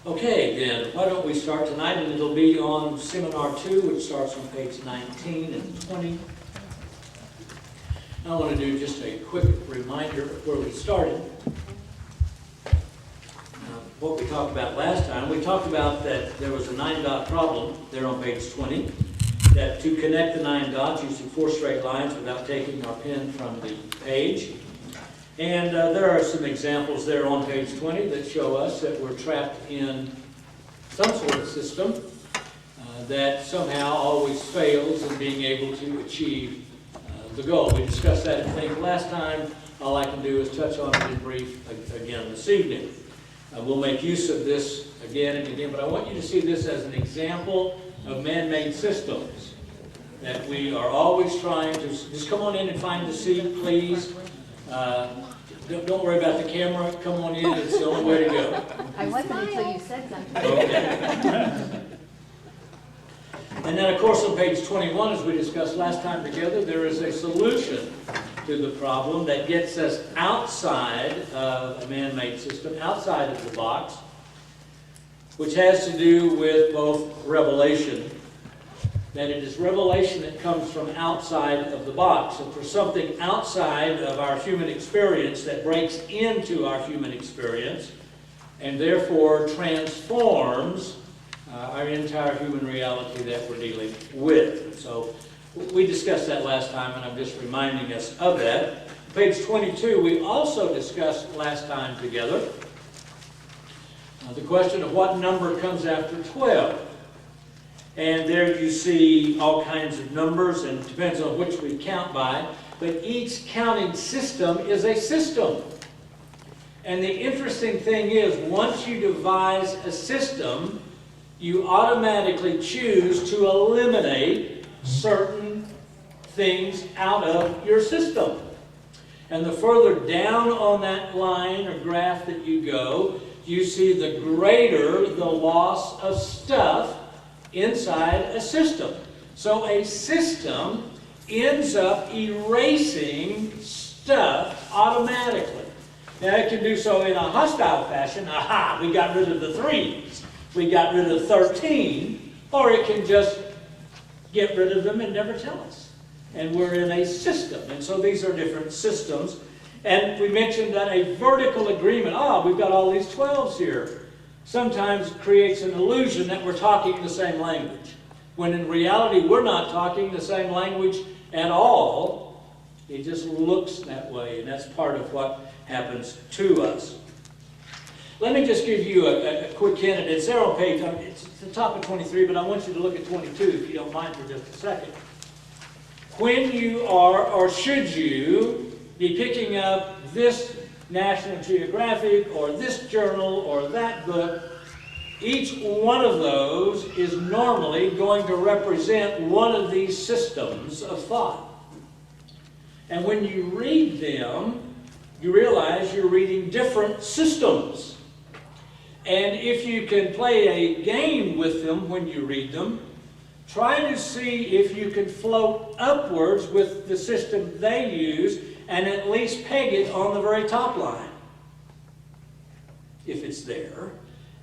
Okay, then, why don't we start tonight, and it'll be on Seminar 2, which starts on page 19 and 20. I want to do just a quick reminder of where we started. What we talked about last time, we talked about that there was a 9-dot problem there on page 20, that to connect the 9 dots using 4 straight lines without taking our pen from the page. And there are some examples there on page 20 that show us that we're trapped in some sort of system that somehow always fails in being able to achieve the goal. We discussed that, I think, last time. All I can do is touch on it in brief again this evening. We'll make use of this again and again, but I want you to see this as an example of man-made systems that we are always trying to... Just come on in and find the seat, please. Don't worry about the camera. Come on in. It's the only way to go. I wasn't until you said something. Okay. And then, of course, on page 21, as we discussed last time together, there is a solution to the problem that gets us outside of a man-made system, outside of the box, which has to do with both revelation. That it is revelation that comes from outside of the box. And for something outside of our human experience that breaks into our human experience and therefore transforms our entire human reality that we're dealing with. So we discussed that last time, and I'm just reminding us of that. Page 22, we also discussed last time together the question of what number comes after 12. And there you see all kinds of numbers, and it depends on which we count by. But each counting system is a system. And the interesting thing is, once you devise a system, you automatically choose to eliminate certain things out of your system. And the further down on that line or graph that you go, you see the greater the loss of stuff inside a system. So a system ends up erasing stuff automatically. Now it can do so in a hostile fashion. Aha, we got rid of the 3s. We got rid of 13. Or it can just get rid of them and never tell us. And we're in a system. And so these are different systems. And we mentioned that a vertical agreement, we've got all these 12s here, sometimes creates an illusion that we're talking the same language, when in reality we're not talking the same language at all. It just looks that way, and that's part of what happens to us. Let me just give you a quick hint, and it's there on page, it's the top of 23, but I want you to look at 22 if you don't mind for just a second. When you are, or should you, be picking up this National Geographic or this journal or that book, each one of those is normally going to represent one of these systems of thought. And when you read them, you realize you're reading different systems. And if you can play a game with them when you read them, try to see if you can float upwards with the system they use and at least peg it on the very top line, if it's there.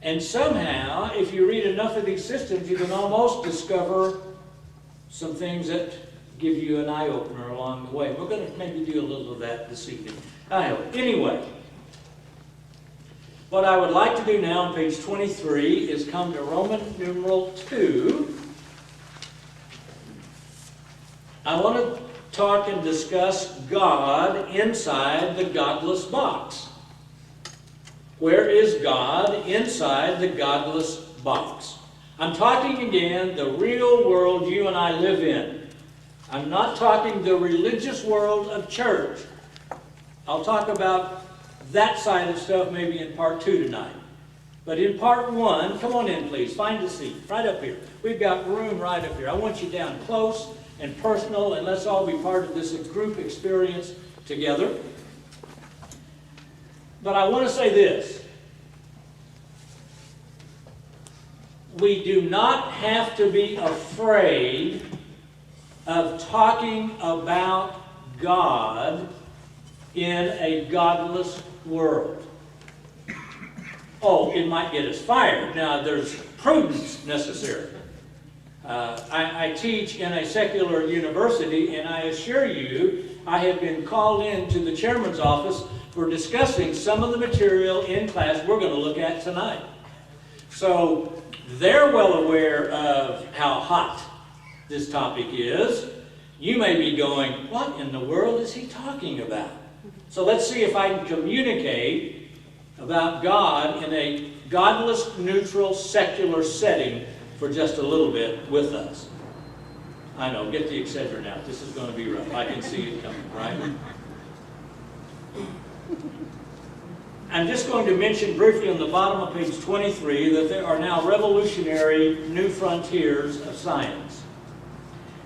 And somehow, if you read enough of these systems, you can almost discover some things that give you an eye-opener along the way. We're going to maybe do a little of that this evening, I hope. Anyway, what I would like to do now on page 23 is come to Roman numeral 2. I want to talk and discuss God inside the godless box. Where is God inside the godless box? I'm talking again the real world you and I live in. I'm not talking the religious world of church. I'll talk about that side of stuff maybe in part 2 tonight. But in part 1, come on in please, find a seat, right up here. We've got room right up here. I want you down close and personal, and let's all be part of this group experience together. But I want to say this. We do not have to be afraid of talking about God in a godless world. oh, it might get us fired. Now, there's prudence necessary. I teach in a secular university, and I assure you, I have been called into the chairman's office for discussing some of the material in class we're going to look at tonight. So they're well aware of how hot this topic is. You may be going, what in the world is he talking about? So let's see if I can communicate about God in a godless, neutral, secular setting for just a little bit with us. I know, get the Excedrin out. This is going to be rough. I can see it coming, right? I'm just going to mention briefly on the bottom of page 23 that there are now revolutionary new frontiers of science.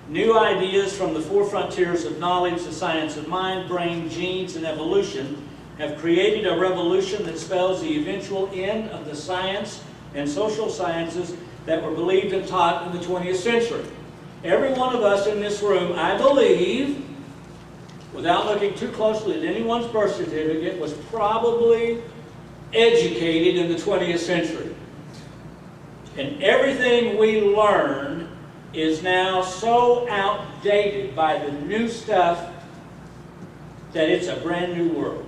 New ideas from the four frontiers of knowledge, the science of mind, brain, genes, and evolution, have created a revolution that spells the eventual end of the science and social sciences that were believed and taught in the 20th century. Every one of us in this room, I believe, without looking too closely at anyone's birth certificate, was probably educated in the 20th century. And everything we learned is now so outdated by the new stuff that it's a brand new world.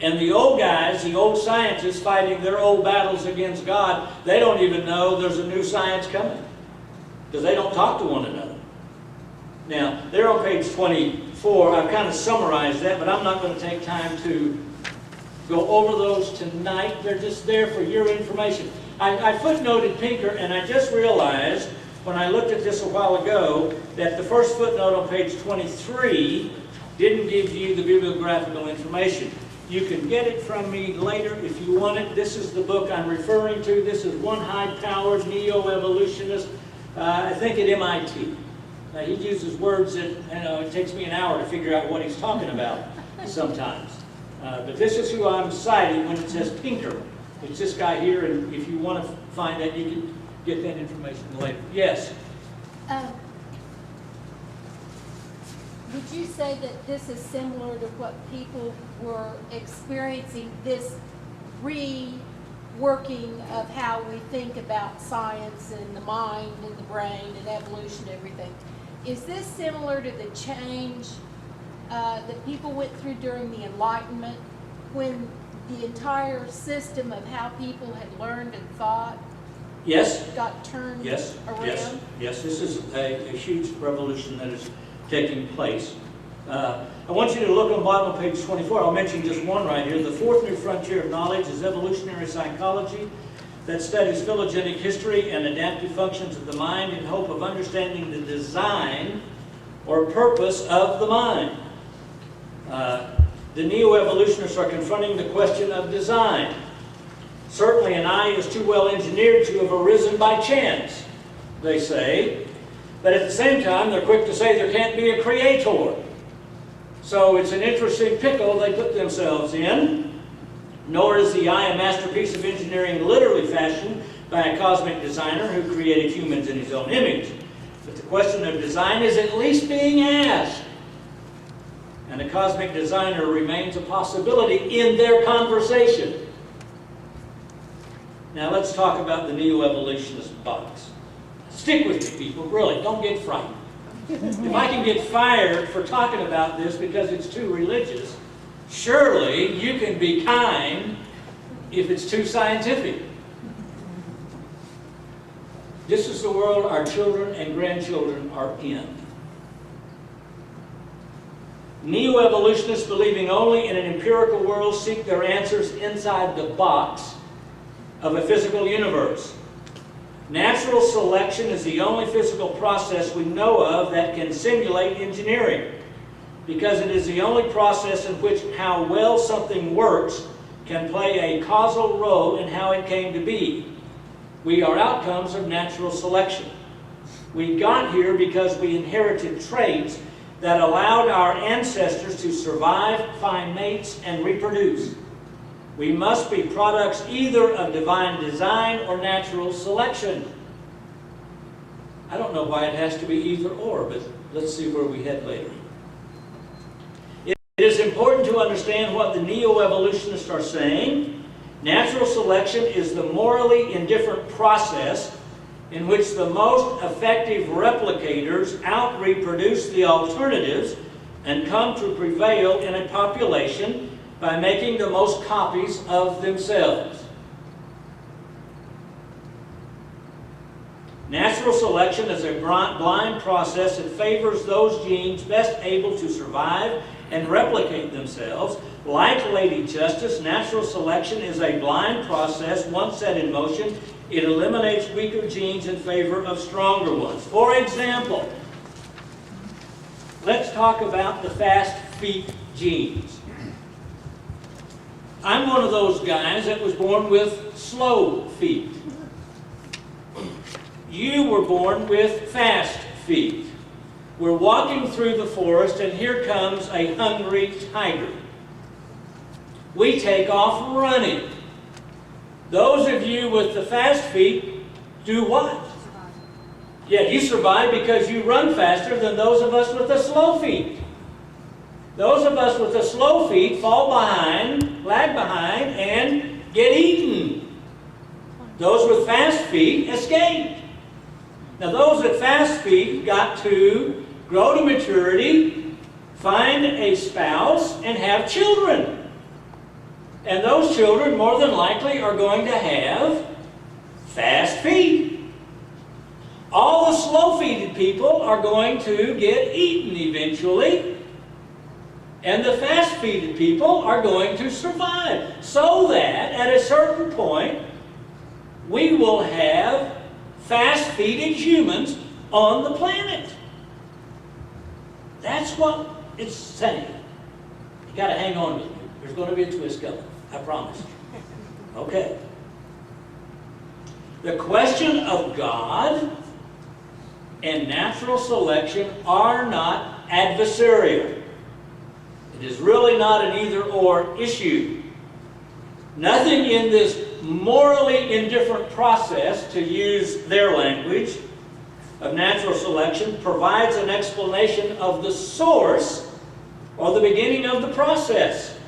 And the old guys, the old scientists fighting their old battles against God, they don't even know there's a new science coming because they don't talk to one another. Now, they're on page 24. I've kind of summarized that, but I'm not going to take time to go over those tonight. They're just there for your information. I footnoted Pinker, and I just realized when I looked at this a while ago that the first footnote on page 23 didn't give you the bibliographical information. You can get it from me later if you want it. This is the book I'm referring to. This is one high-powered neo-evolutionist, I think at MIT. He uses words that, it takes me an hour to figure out what he's talking about sometimes. But this is who I'm citing when it says Pinker. It's this guy here, and if you want to find that, you can get that information later. Yes? Would you say that this is similar to what people were experiencing, this reworking of how we think about science and the mind and the brain and evolution and everything? Is this similar to the change that people went through during the Enlightenment, when the entire system of how people had learned and thought Yes. got turned around? Yes, this is a huge revolution that is taking place. I want you to look on the bottom of page 24. I'll mention just one right here. The fourth new frontier of knowledge is evolutionary psychology that studies phylogenetic history and adaptive functions of the mind in hope of understanding the design or purpose of the mind. The neo-evolutionists are confronting the question of design. Certainly an eye is too well engineered to have arisen by chance, they say. But at the same time, they're quick to say there can't be a creator. So it's an interesting pickle they put themselves in. Nor is the eye a masterpiece of engineering literally fashioned by a cosmic designer who created humans in his own image. But the question of design is at least being asked. And a cosmic designer remains a possibility in their conversation. Now let's talk about the neo-evolutionist box. Stick with me, people, really, don't get frightened. If I can get fired for talking about this because it's too religious, surely you can be kind if it's too scientific. This is the world our children and grandchildren are in. Neo-evolutionists, believing only in an empirical world, seek their answers inside the box of a physical universe. Natural selection is the only physical process we know of that can simulate engineering, because it is the only process in which how well something works can play a causal role in how it came to be. We are outcomes of natural selection. We got here because we inherited traits that allowed our ancestors to survive, find mates, and reproduce. We must be products either of divine design or natural selection. I don't know why it has to be either or, but let's see where we head later. It is important to understand understand what the neo-evolutionists are saying, natural selection is the morally indifferent process in which the most effective replicators out-reproduce the alternatives and come to prevail in a population by making the most copies of themselves. Natural selection is a blind process that favors those genes best able to survive and replicate themselves. Like Lady Justice, natural selection is a blind process. Once set in motion, it eliminates weaker genes in favor of stronger ones. For example, let's talk about the fast feet genes. I'm one of those guys that was born with slow feet. You were born with fast feet. We're walking through the forest and here comes a hungry tiger. We take off running. Those of you with the fast feet do what? Yeah, you survive because you run faster than those of us with the slow feet. Those of us with the slow feet fall behind, lag behind, and get eaten. Those with fast feet escape. Now those with fast feet got to grow to maturity, find a spouse, and have children. And those children, more than likely, are going to have fast feet. All the slow-feeded people are going to get eaten eventually. And the fast-feeded people are going to survive. So that, at a certain point, we will have fast-feeded humans on the planet. That's what it's saying. You got to hang on with me. There's going to be a twist coming. I promise. Okay. The question of God and natural selection are not adversarial. It is really not an either-or issue. Nothing in this morally indifferent process, to use their language, of natural selection provides an explanation of the source or the beginning of the process.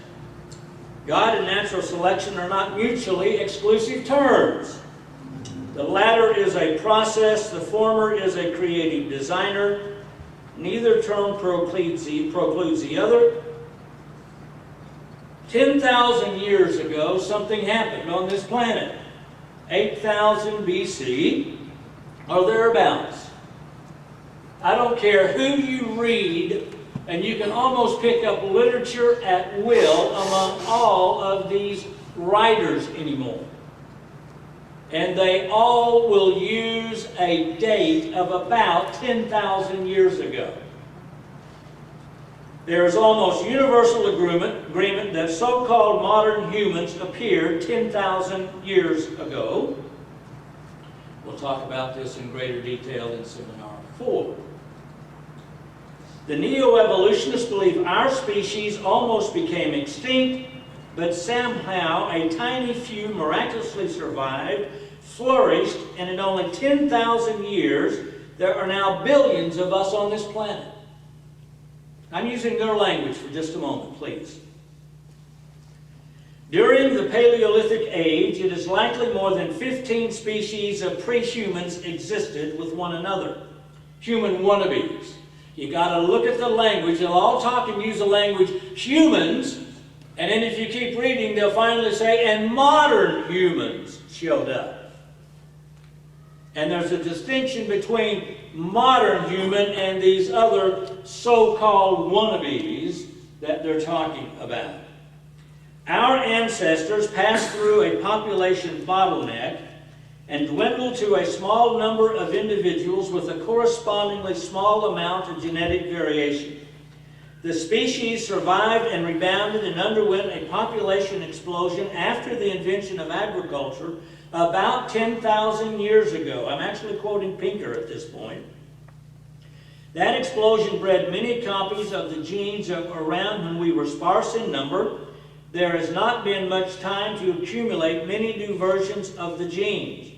God and natural selection are not mutually exclusive terms. The latter is a process, the former is a creative designer. Neither term precludes the other. 10,000 years ago, something happened on this planet. 8,000 BC, or thereabouts. I don't care who you read, and you can almost pick up literature at will among all of these writers anymore. And they all will use a date of about 10,000 years ago. There is almost universal agreement that so-called modern humans appeared 10,000 years ago. We'll talk about this in greater detail in Seminar 4. The neo-evolutionists believe our species almost became extinct, but somehow a tiny few miraculously survived, flourished, and in only 10,000 years, there are now billions of us on this planet. I'm using their language for just a moment, please. During the Paleolithic age, it is likely more than 15 species of pre-humans existed with one another. Human wannabes. You got to look at the language. They'll all talk and use the language humans, and then if you keep reading, they'll finally say, and modern humans showed up. And there's a distinction between modern human and these other so-called wannabes that they're talking about. Our ancestors passed through a population bottleneck and dwindled to a small number of individuals with a correspondingly small amount of genetic variation. The species survived and rebounded and underwent a population explosion after the invention of agriculture about 10,000 years ago. I'm actually quoting Pinker at this point. That explosion bred many copies of the genes around when we were sparse in number. There has not been much time to accumulate many new versions of the genes.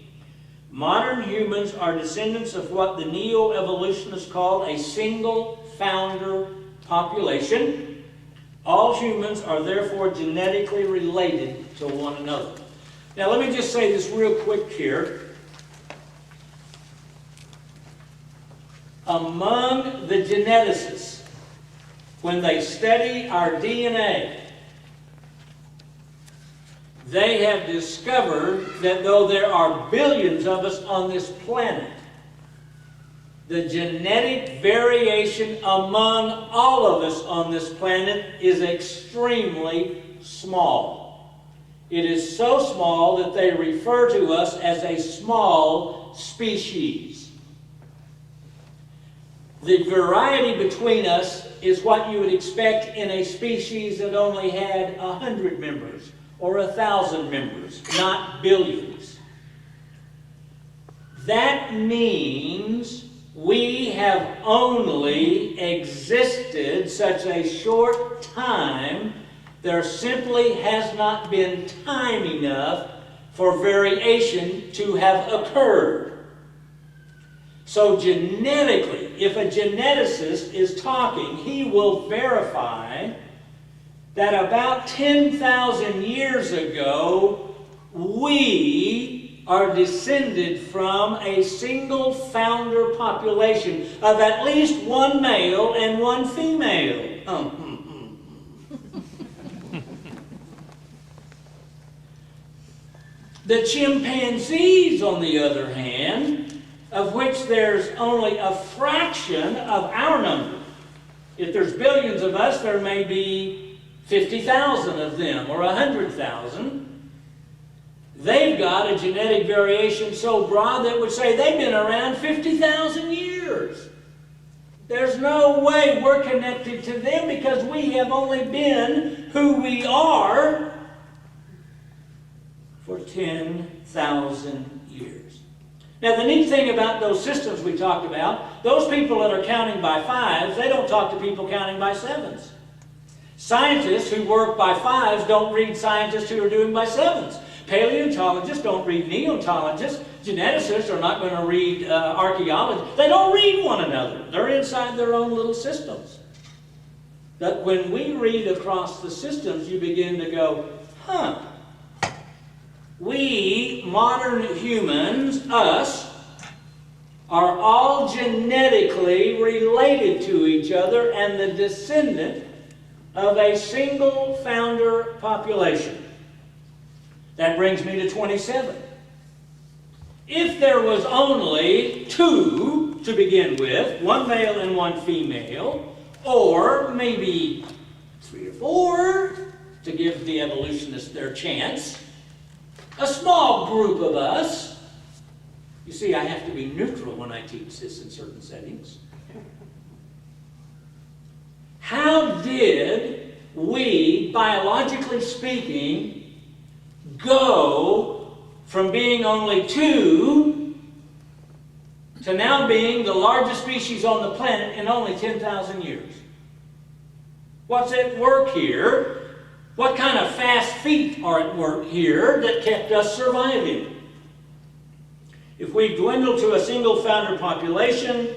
Modern humans are descendants of what the neo-evolutionists call a single founder population. All humans are therefore genetically related to one another. Now let me just say this real quick here. Among the geneticists, when they study our DNA, they have discovered that though there are billions of us on this planet, the genetic variation among all of us on this planet is extremely small. It is so small that they refer to us as a small species. The variety between us is what you would expect in a species that only had 100 members or 1,000 members, not billions. That means we have only existed such a short time, there simply has not been time enough for variation to have occurred. So genetically, if a geneticist is talking, he will verify that about 10,000 years ago, we are descended from a single founder population of at least one male and one female. The chimpanzees, on the other hand, of which there's only a fraction of our number. If there's billions of us, there may be 50,000 of them or 100,000. They've got a genetic variation so broad that would say they've been around 50,000 years. There's no way we're connected to them because we have only been who we are for 10,000 years. Now, the neat thing about those systems we talked about, those people that are counting by fives, they don't talk to people counting by sevens. Scientists who work by fives don't read scientists who are doing by sevens. Paleontologists don't read neontologists. Geneticists are not going to read archaeologists. They don't read one another. They're inside their own little systems. But when we read across the systems, you begin to go, huh. We, modern humans, us, are all genetically related to each other and the descendant of a single founder population. That brings me to 27. If there was only two to begin with, one male and one female, or maybe 3 or 4 to give the evolutionists their chance, a small group of us. You see, I have to be neutral when I teach this in certain settings. How did we, biologically speaking, go from being only 2 to now being the largest species on the planet in only 10,000 years? What's at work here? What kind of fast feet are at work here that kept us surviving? If we dwindled to a single founder population,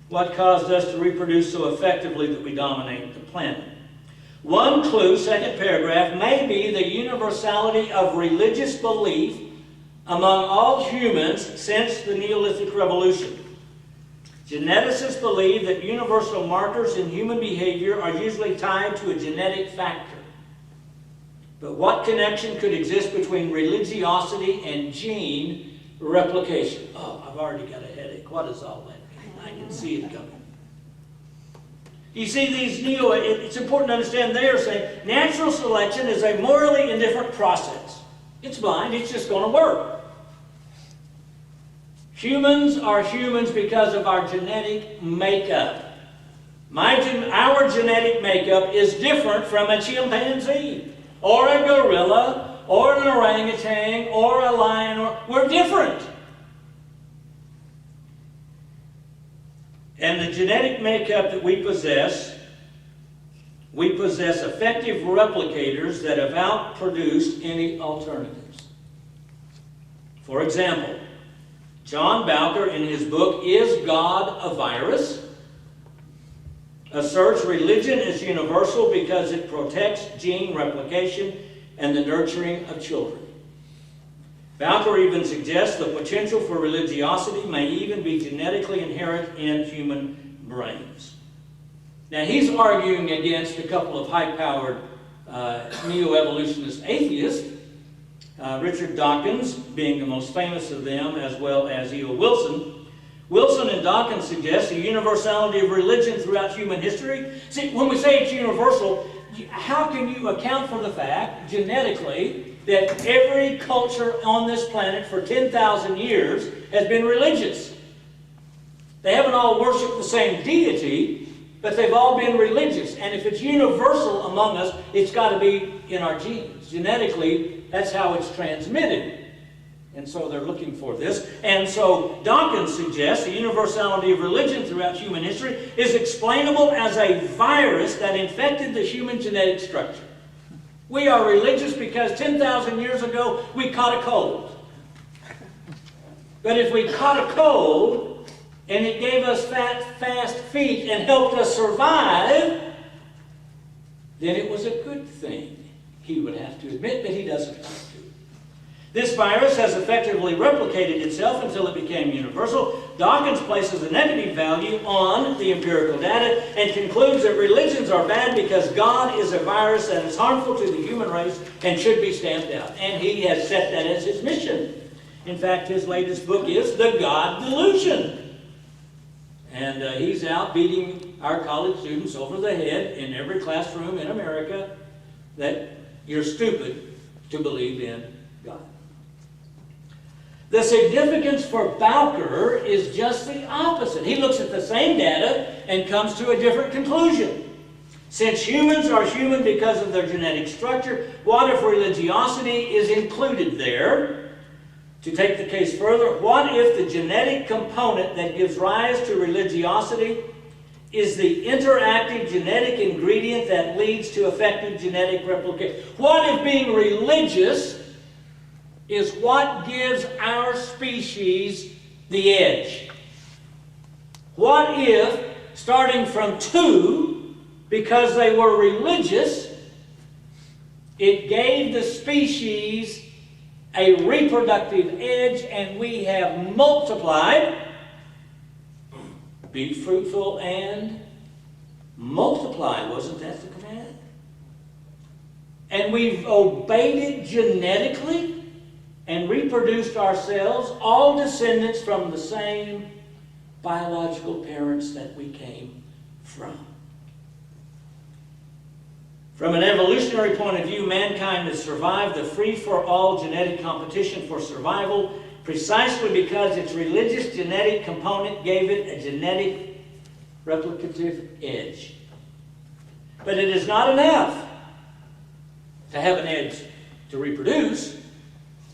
what caused us to reproduce so effectively that we dominate the planet? One clue, second paragraph, may be the universality of religious belief among all humans since the Neolithic Revolution. Geneticists believe that universal markers in human behavior are usually tied to a genetic factor. But what connection could exist between religiosity and gene replication? Oh, I've already got a headache. What is all that mean? I can see it coming. You see, it's important to understand they are saying natural selection is a morally indifferent process. It's blind, it's just going to work. Humans are humans because of our genetic makeup. Our genetic makeup is different from a chimpanzee, or a gorilla, or an orangutan, or a lion. We're different. And the genetic makeup that we possess effective replicators that have outproduced any alternatives. For example, John Bowker in his book, Is God a Virus?, asserts religion is universal because it protects gene replication and the nurturing of children. Bowker even suggests the potential for religiosity may even be genetically inherent in human brains. Now, he's arguing against a couple of high-powered neo-evolutionist atheists, Richard Dawkins being the most famous of them, as well as E.O. Wilson. Wilson and Dawkins suggest the universality of religion throughout human history. See, when we say it's universal, how can you account for the fact, genetically, that every culture on this planet for 10,000 years has been religious? They haven't all worshipped the same deity, but they've all been religious. And if it's universal among us, it's got to be in our genes. Genetically, that's how it's transmitted. And so they're looking for this. And so Dawkins suggests the universality of religion throughout human history is explainable as a virus that infected the human genetic structure. We are religious because 10,000 years ago we caught a cold. But if we caught a cold and it gave us fast feet and helped us survive, then it was a good thing. He would have to admit that he doesn't want to. This virus has effectively replicated itself until it became universal. Dawkins places a negative value on the empirical data and concludes that religions are bad because God is a virus that is harmful to the human race and should be stamped out. And he has set that as his mission. In fact, his latest book is The God Delusion. And he's out beating our college students over the head in every classroom in America that you're stupid to believe in God. The significance for Bowker is just the opposite. He looks at the same data and comes to a different conclusion. Since humans are human because of their genetic structure, what if religiosity is included there? To take the case further, what if the genetic component that gives rise to religiosity is the interactive genetic ingredient that leads to effective genetic replication? What if being religious is what gives our species the edge? What if, starting from 2, because they were religious, it gave the species a reproductive edge and we have multiplied? Be fruitful and multiply. Wasn't that the command? And we've obeyed it genetically and reproduced ourselves, all descendants from the same biological parents that we came from. From an evolutionary point of view, mankind has survived the free-for-all genetic competition for survival precisely because its religious genetic component gave it a genetic replicative edge. But it is not enough to have an edge to reproduce.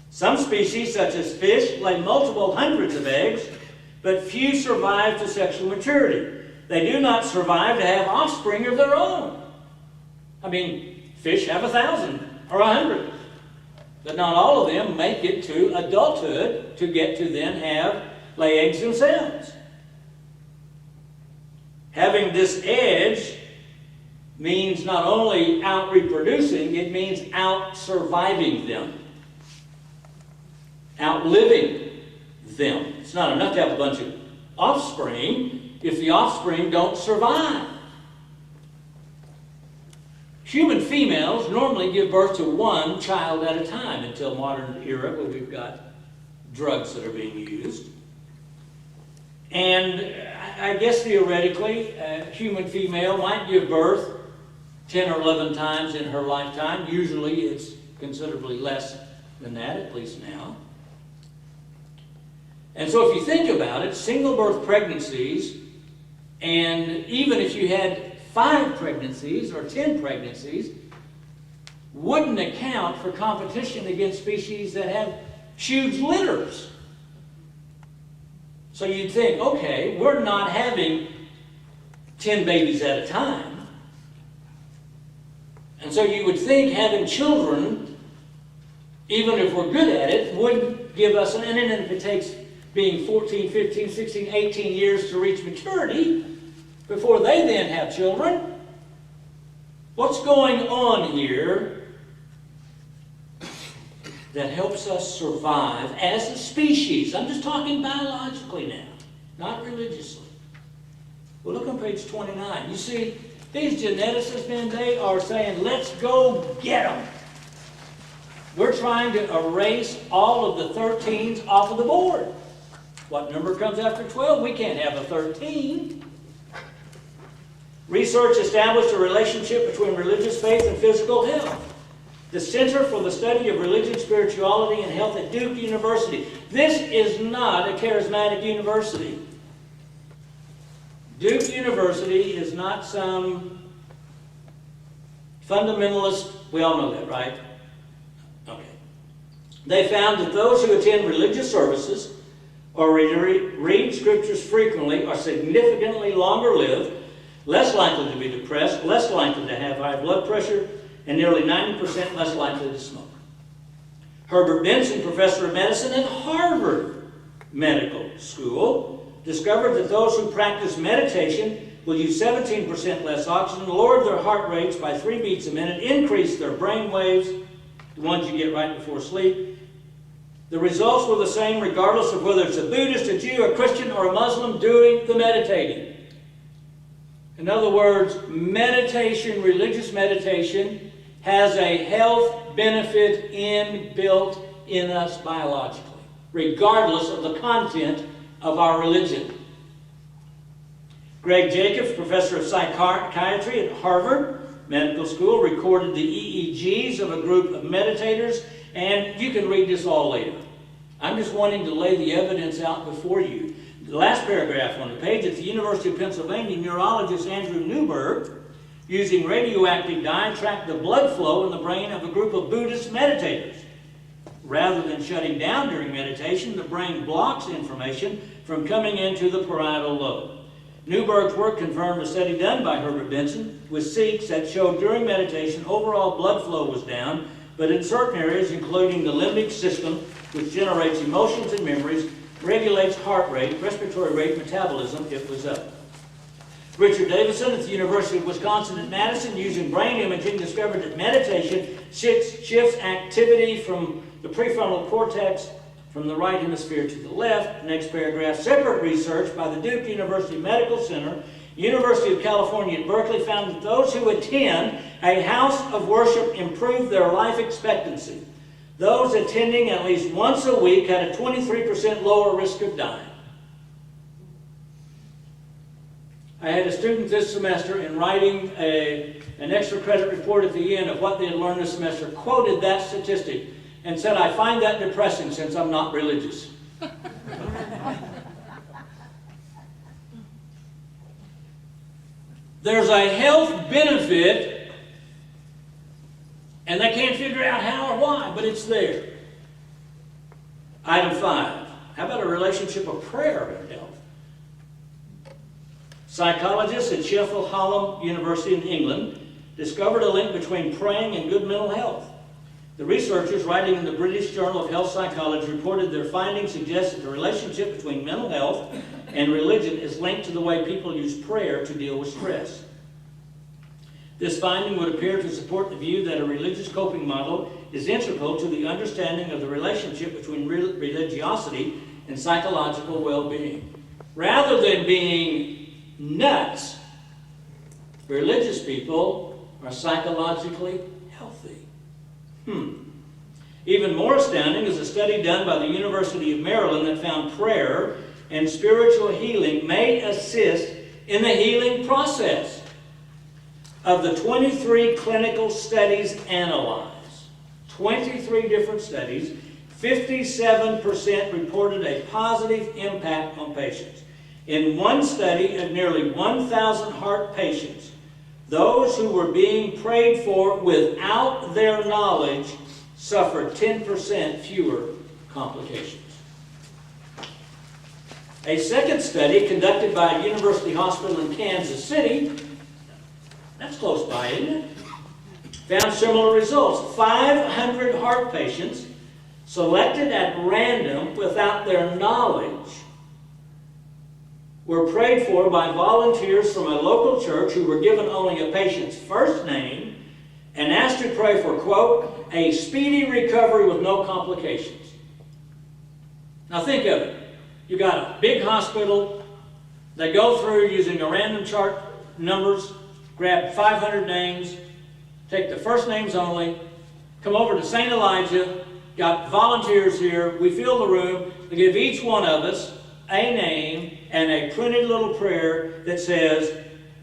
Some species, such as fish, lay multiple hundreds of eggs, but few survive to sexual maturity. They do not survive to have offspring of their own. I mean, fish have 1,000 or 100, but not all of them make it to adulthood to get to then lay eggs themselves. Having this edge means not only out-reproducing, it means out-surviving them. Outliving them. It's not enough to have a bunch of offspring if the offspring don't survive. Human females normally give birth to one child at a time until modern era where we've got drugs that are being used. And I guess theoretically, a human female might give birth 10 or 11 times in her lifetime. Usually it's considerably less than that, at least now. And so if you think about it, single birth pregnancies, and even if you had 5 pregnancies or 10 pregnancies, wouldn't account for competition against species that have huge litters. So you'd think, okay, we're not having 10 babies at a time. And so you would think having children, even if we're good at it, would give us, and then if it takes being 14, 15, 16, 18 years to reach maturity, before they then have children. What's going on here that helps us survive as a species? I'm just talking biologically now, not religiously. Well, look on page 29. You see, these geneticists, man, they are saying, let's go get them. We're trying to erase all of the 13s off of the board. What number comes after 12? We can't have a 13. Research established a relationship between religious faith and physical health. The Center for the Study of Religion, Spirituality, and Health at Duke University. This is not a charismatic university. Duke University is not some fundamentalist. We all know that, right? Okay. They found that those who attend religious services or read scriptures frequently are significantly longer lived, less likely to be depressed, less likely to have high blood pressure, and nearly 90% less likely to smoke. Herbert Benson, professor of medicine at Harvard Medical School, discovered that those who practice meditation will use 17% less oxygen, lower their heart rates by 3 beats a minute, increase their brain waves, the ones you get right before sleep. The results were the same regardless of whether it's a Buddhist, a Jew, a Christian, or a Muslim doing the meditating. In other words, meditation, religious meditation, has a health benefit inbuilt in us biologically, regardless of the content of our religion. Greg Jacobs, professor of psychiatry at Harvard Medical School, recorded the EEGs of a group of meditators, and you can read this all later. I'm just wanting to lay the evidence out before you. The last paragraph on the page, at the University of Pennsylvania, neurologist Andrew Newberg, using radioactive dye, tracked the blood flow in the brain of a group of Buddhist meditators. Rather than shutting down during meditation, the brain blocks information from coming into the parietal lobe. Newberg's work confirmed a study done by Herbert Benson with Sikhs that showed during meditation overall blood flow was down, but in certain areas, including the limbic system, which generates emotions and memories, regulates heart rate, respiratory rate, metabolism, it was up. Richard Davison at the University of Wisconsin at Madison, using brain imaging, discovered that meditation shifts activity from the prefrontal cortex from the right hemisphere to the left. Next paragraph, separate research by the Duke University Medical Center, University of California at Berkeley, found that those who attend a house of worship improve their life expectancy. Those attending at least once a week had a 23% lower risk of dying. I had a student this semester in writing an extra credit report at the end of what they had learned this semester, quoted that statistic, and said, I find that depressing since I'm not religious. There's a health benefit, and they can't figure out how or why, but it's there. Item 5. How about a relationship of prayer and health? Psychologists at Sheffield Hallam University in England discovered a link between praying and good mental health. The researchers, writing in the British Journal of Health Psychology, reported their findings suggest that the relationship between mental health and religion is linked to the way people use prayer to deal with stress. This finding would appear to support the view that a religious coping model is integral to the understanding of the relationship between religiosity and psychological well-being. Rather than being nuts, religious people are psychologically healthy. Even more astounding is a study done by the University of Maryland that found prayer and spiritual healing may assist in the healing process. Of the 23 clinical studies analyzed, 23 different studies, 57% reported a positive impact on patients. In one study of nearly 1,000 heart patients, those who were being prayed for without their knowledge suffered 10% fewer complications. A second study conducted by a university hospital in Kansas City, that's close by, isn't it? Found similar results. 500 heart patients selected at random without their knowledge were prayed for by volunteers from a local church who were given only a patient's first name and asked to pray for, quote, a speedy recovery with no complications. Now think of it. You got a big hospital. They go through using a random chart numbers, grab 500 names, take the first names only, come over to St. Elijah, got volunteers here, we fill the room, they give each one of us a name and a printed little prayer that says,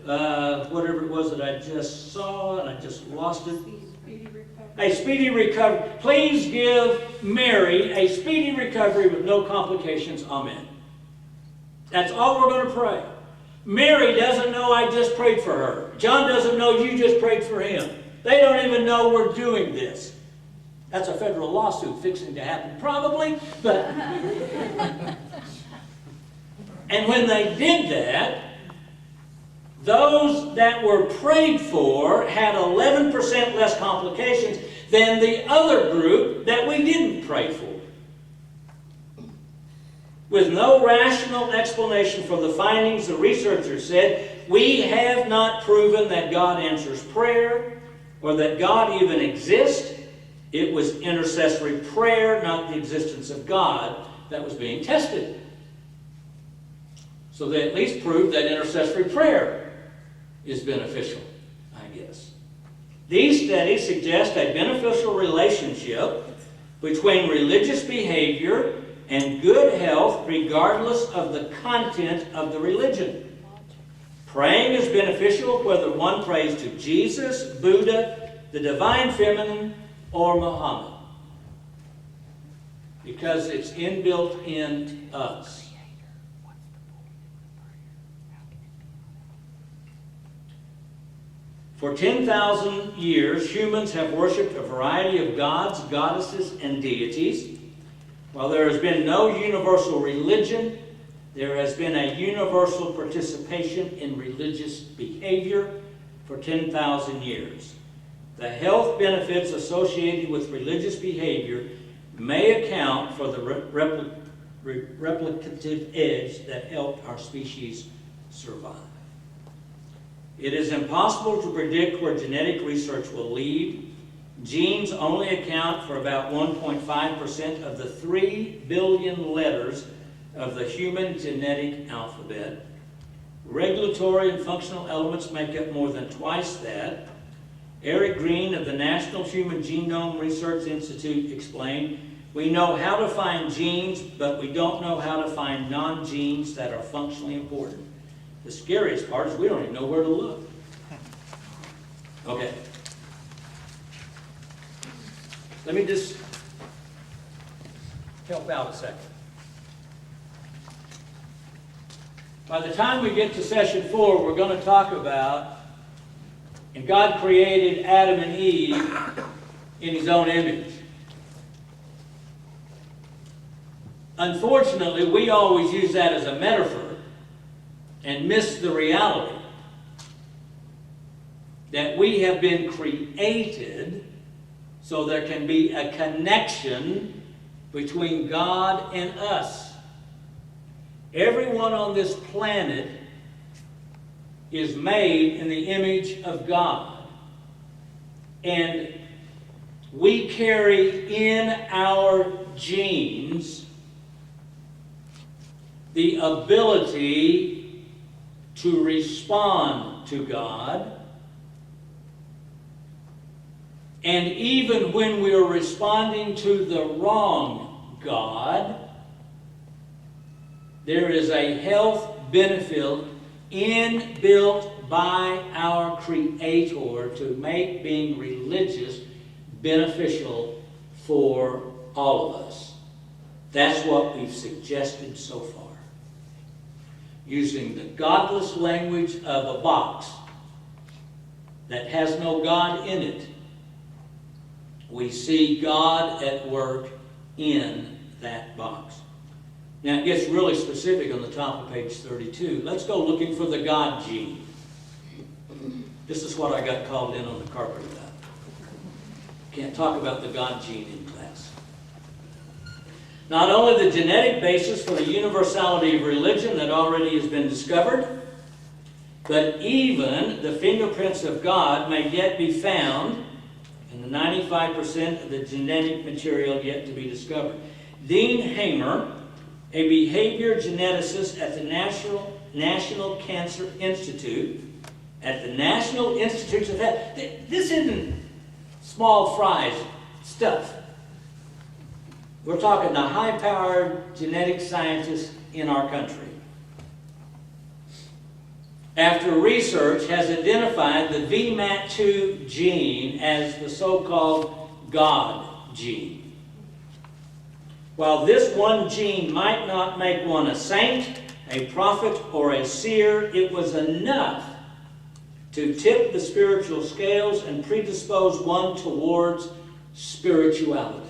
whatever it was that I just saw and I just lost it. A speedy recovery. Please give Mary a speedy recovery with no complications. Amen. That's all we're going to pray. Mary doesn't know I just prayed for her. John doesn't know you just prayed for him. They don't even know we're doing this. That's a federal lawsuit fixing to happen, probably, but... And when they did that, those that were prayed for had 11% less complications than the other group that we didn't pray for. With no rational explanation for the findings, the researchers said, we have not proven that God answers prayer or that God even exists. It was intercessory prayer, not the existence of God, that was being tested. So they at least proved that intercessory prayer is beneficial, I guess. These studies suggest a beneficial relationship between religious behavior and good health regardless of the content of the religion. Praying is beneficial whether one prays to Jesus, Buddha, the Divine Feminine, or Muhammad, because it's inbuilt in us. For 10,000 years, humans have worshipped a variety of gods, goddesses, and deities. While there has been no universal religion, there has been a universal participation in religious behavior for 10,000 years. The health benefits associated with religious behavior may account for the replicative edge that helped our species survive. It is impossible to predict where genetic research will lead. Genes only account for about 1.5% of the 3 billion letters of the human genetic alphabet. Regulatory and functional elements make up more than twice that. Eric Green of the National Human Genome Research Institute explained, we know how to find genes, but we don't know how to find non-genes that are functionally important. The scariest part is we don't even know where to look. Okay. Let me just help out a second. By the time we get to session 4, we're going to talk about, and God created Adam and Eve in His own image. Unfortunately, we always use that as a metaphor and miss the reality that we have been created so there can be a connection between God and us. Everyone on this planet is made in the image of God. And we carry in our genes the ability to respond to God. And even when we are responding to the wrong God, there is a health benefit inbuilt by our Creator to make being religious beneficial for all of us. That's what we've suggested so far. Using the godless language of a box that has no God in it, we see God at work in that box. Now it gets really specific on the top of page 32. Let's go looking for the God gene. This is what I got called in on the carpet about. Can't talk about the God gene in class. Not only the genetic basis for the universality of religion that already has been discovered, but even the fingerprints of God may yet be found in the 95% of the genetic material yet to be discovered. Dean Hamer, a behavior geneticist at the National Cancer Institute, at the National Institutes of Health. This isn't small fries stuff. We're talking the high-powered genetic scientists in our country. After research has identified the VMAT2 gene as the so-called God gene. While this one gene might not make one a saint, a prophet, or a seer, it was enough to tip the spiritual scales and predispose one towards spirituality.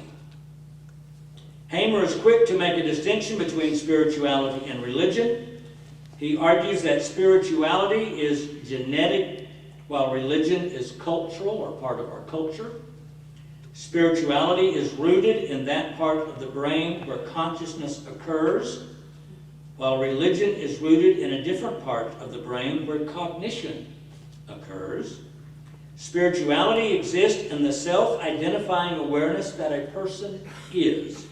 Hamer is quick to make a distinction between spirituality and religion. He argues that spirituality is genetic, while religion is cultural or part of our culture. Spirituality is rooted in that part of the brain where consciousness occurs, while religion is rooted in a different part of the brain where cognition occurs. Spirituality exists in the self-identifying awareness that a person is.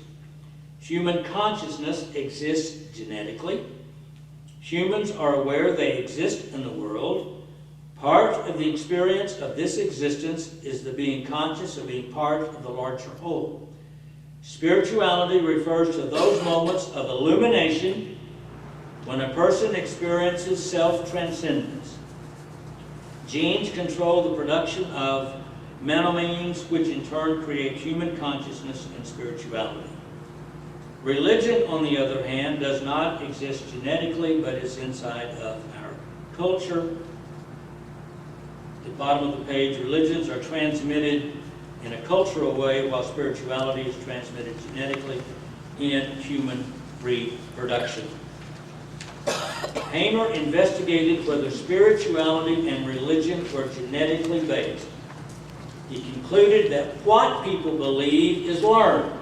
Human consciousness exists genetically. Humans are aware they exist in the world. Part of the experience of this existence is the being conscious of being part of the larger whole. Spirituality refers to those moments of illumination when a person experiences self-transcendence. Genes control the production of monoamines, which in turn create human consciousness and spirituality. Religion, on the other hand, does not exist genetically, but is inside of our culture. At the bottom of the page, religions are transmitted in a cultural way, while spirituality is transmitted genetically in human reproduction. Hamer investigated whether spirituality and religion were genetically based. He concluded that what people believe is learned.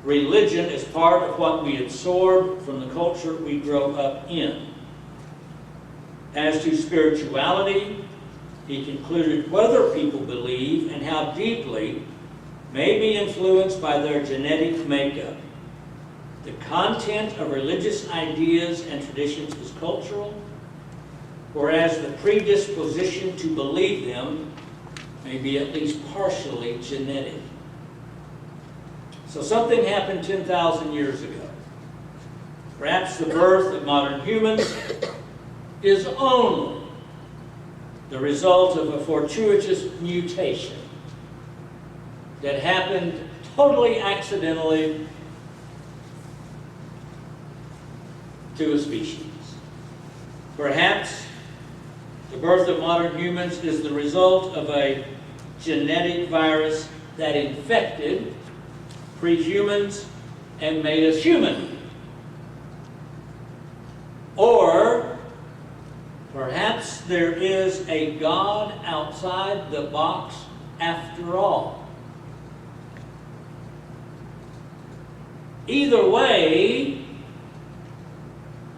Religion is part of what we absorb from the culture we grow up in. As to spirituality, he concluded whether people believe and how deeply may be influenced by their genetic makeup. The content of religious ideas and traditions is cultural, whereas the predisposition to believe them may be at least partially genetic. So something happened 10,000 years ago. Perhaps the birth of modern humans is only the result of a fortuitous mutation that happened totally accidentally to a species. Perhaps the birth of modern humans is the result of a genetic virus that infected pre-humans and made us human. Or perhaps there is a God outside the box after all. Either way,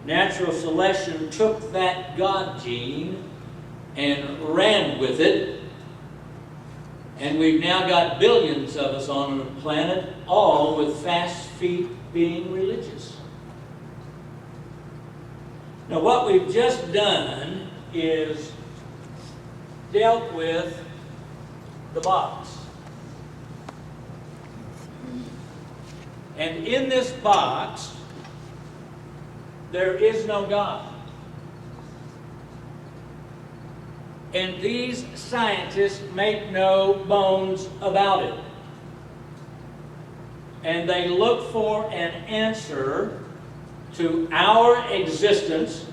natural selection took that God gene and ran with it. And we've now got billions of us on the planet, all with fast feet being religious. Now, what we've just done is dealt with the box. And in this box, there is no God. And these scientists make no bones about it. And they look for an answer to our existence,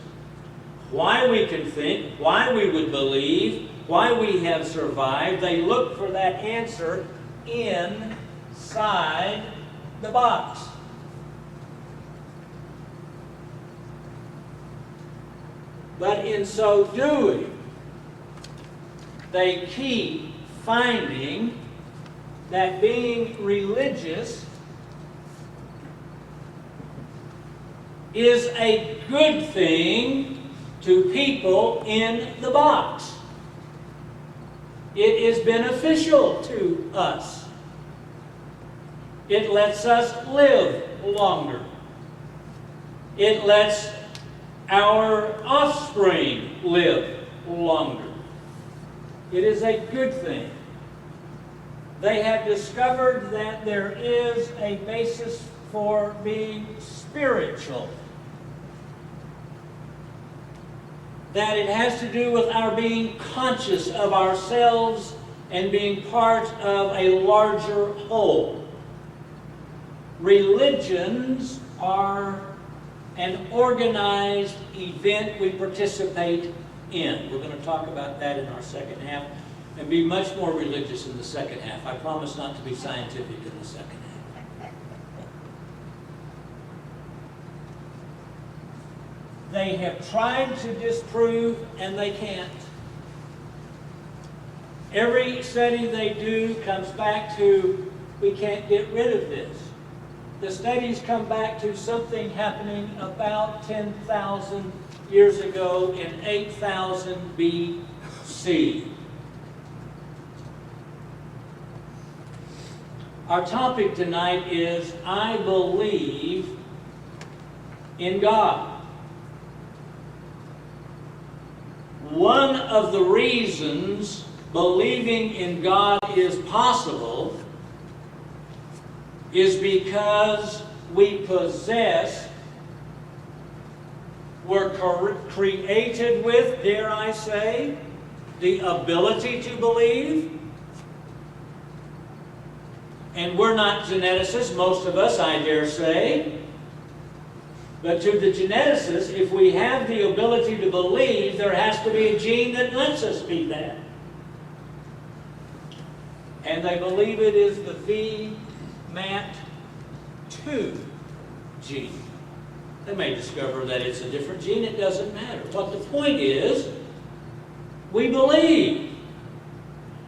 why we can think, why we would believe, why we have survived. They look for that answer inside the box. But in so doing, they keep finding that being religious is a good thing to people in the box. It is beneficial to us. It lets us live longer. It lets our offspring live longer. It is a good thing. They have discovered that there is a basis for being spiritual. That it has to do with our being conscious of ourselves and being part of a larger whole. Religions are an organized event we participate in. We're going to talk about that in our second half and be much more religious in the second half. I promise not to be scientific in the second half. They have tried to disprove, and they can't. Every study they do comes back to, we can't get rid of this. The studies come back to something happening about 10,000 years ago in 8000 BC. Our topic tonight is, I believe in God. One of the reasons believing in God is possible is because we possess, we're created with, dare I say, the ability to believe. And we're not geneticists, most of us, I dare say. But to the geneticists, if we have the ability to believe, there has to be a gene that lets us be that. And they believe it is the VMAT2 gene. They may discover that it's a different gene, it doesn't matter. What the point is, we believe.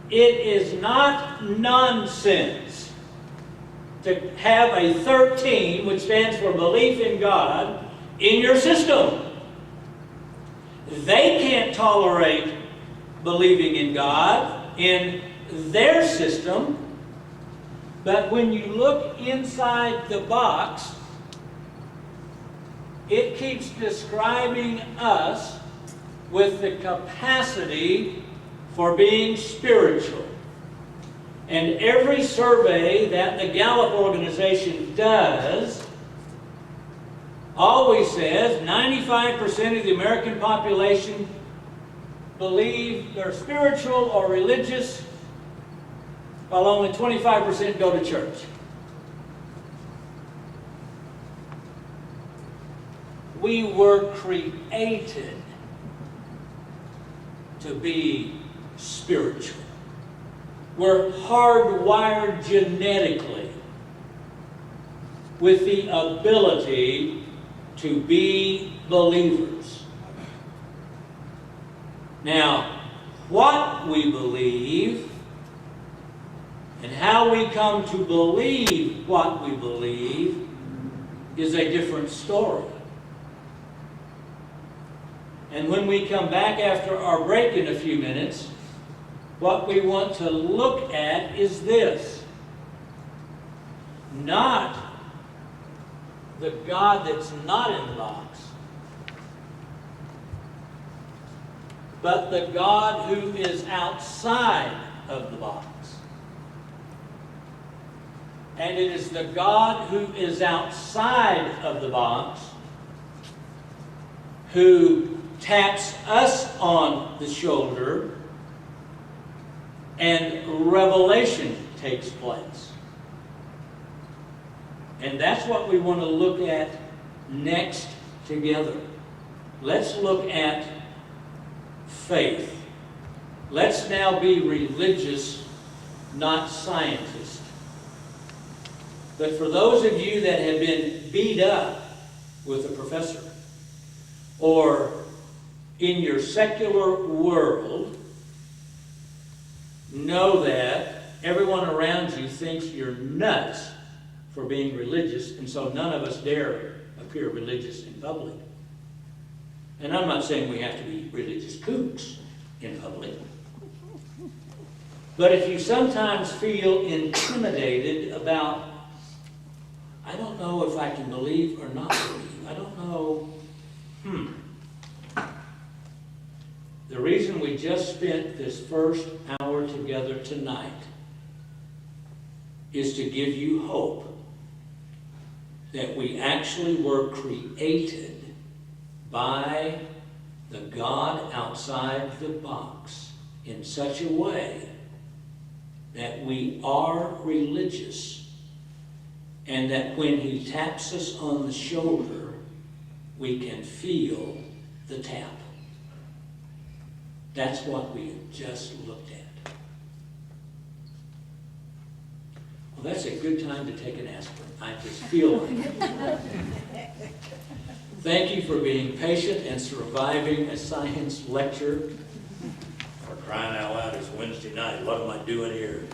It is not nonsense to have a 13, which stands for belief in God, in your system. They can't tolerate believing in God in their system, but when you look inside the box, it keeps describing us with the capacity for being spiritual. And every survey that the Gallup organization does always says 95% of the American population believe they're spiritual or religious, while only 25% go to church. We were created to be spiritual. We're hardwired genetically with the ability to be believers. Now, what we believe and how we come to believe what we believe is a different story. And when we come back after our break in a few minutes, what we want to look at is this. Not the God that's not in the box, but the God who is outside of the box. And it is the God who is outside of the box who taps us on the shoulder and revelation takes place. And that's what we want to look at next together. Let's look at faith. Let's now be religious, not scientists. But for those of you that have been beat up with a professor, or in your secular world, know that everyone around you thinks you're nuts for being religious, and so none of us dare appear religious in public. And I'm not saying we have to be religious kooks in public. But if you sometimes feel intimidated about, I don't know if I can believe or not believe, I don't know, The reason we just spent this first hour together tonight is to give you hope that we actually were created by the God outside the box in such a way that we are religious, and that when He taps us on the shoulder, we can feel the tap. That's what we have just looked at. Well, that's a good time to take an aspirin. I just feel like it. Thank you for being patient and surviving a science lecture. For crying out loud, it's Wednesday night. What am I doing here?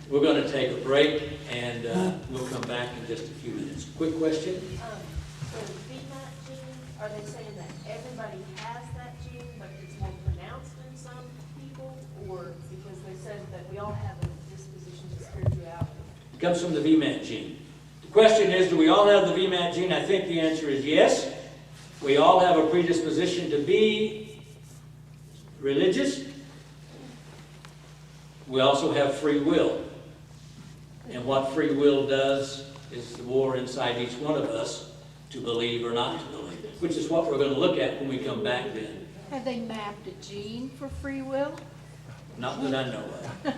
We're going to take a break, and we'll come back in just a few minutes. Quick question? So the VMAT gene, are they saying that everybody has that gene, but it's more pronounced in some people? Or because they said that we all have a disposition to spirituality? It comes from the VMAT gene. The question is, do we all have the VMAT gene? I think the answer is yes. We all have a predisposition to be religious. We also have free will. And what free will does is the war inside each one of us to believe or not to believe, which is what we're going to look at when we come back then. Have they mapped a gene for free will? Not that I know of.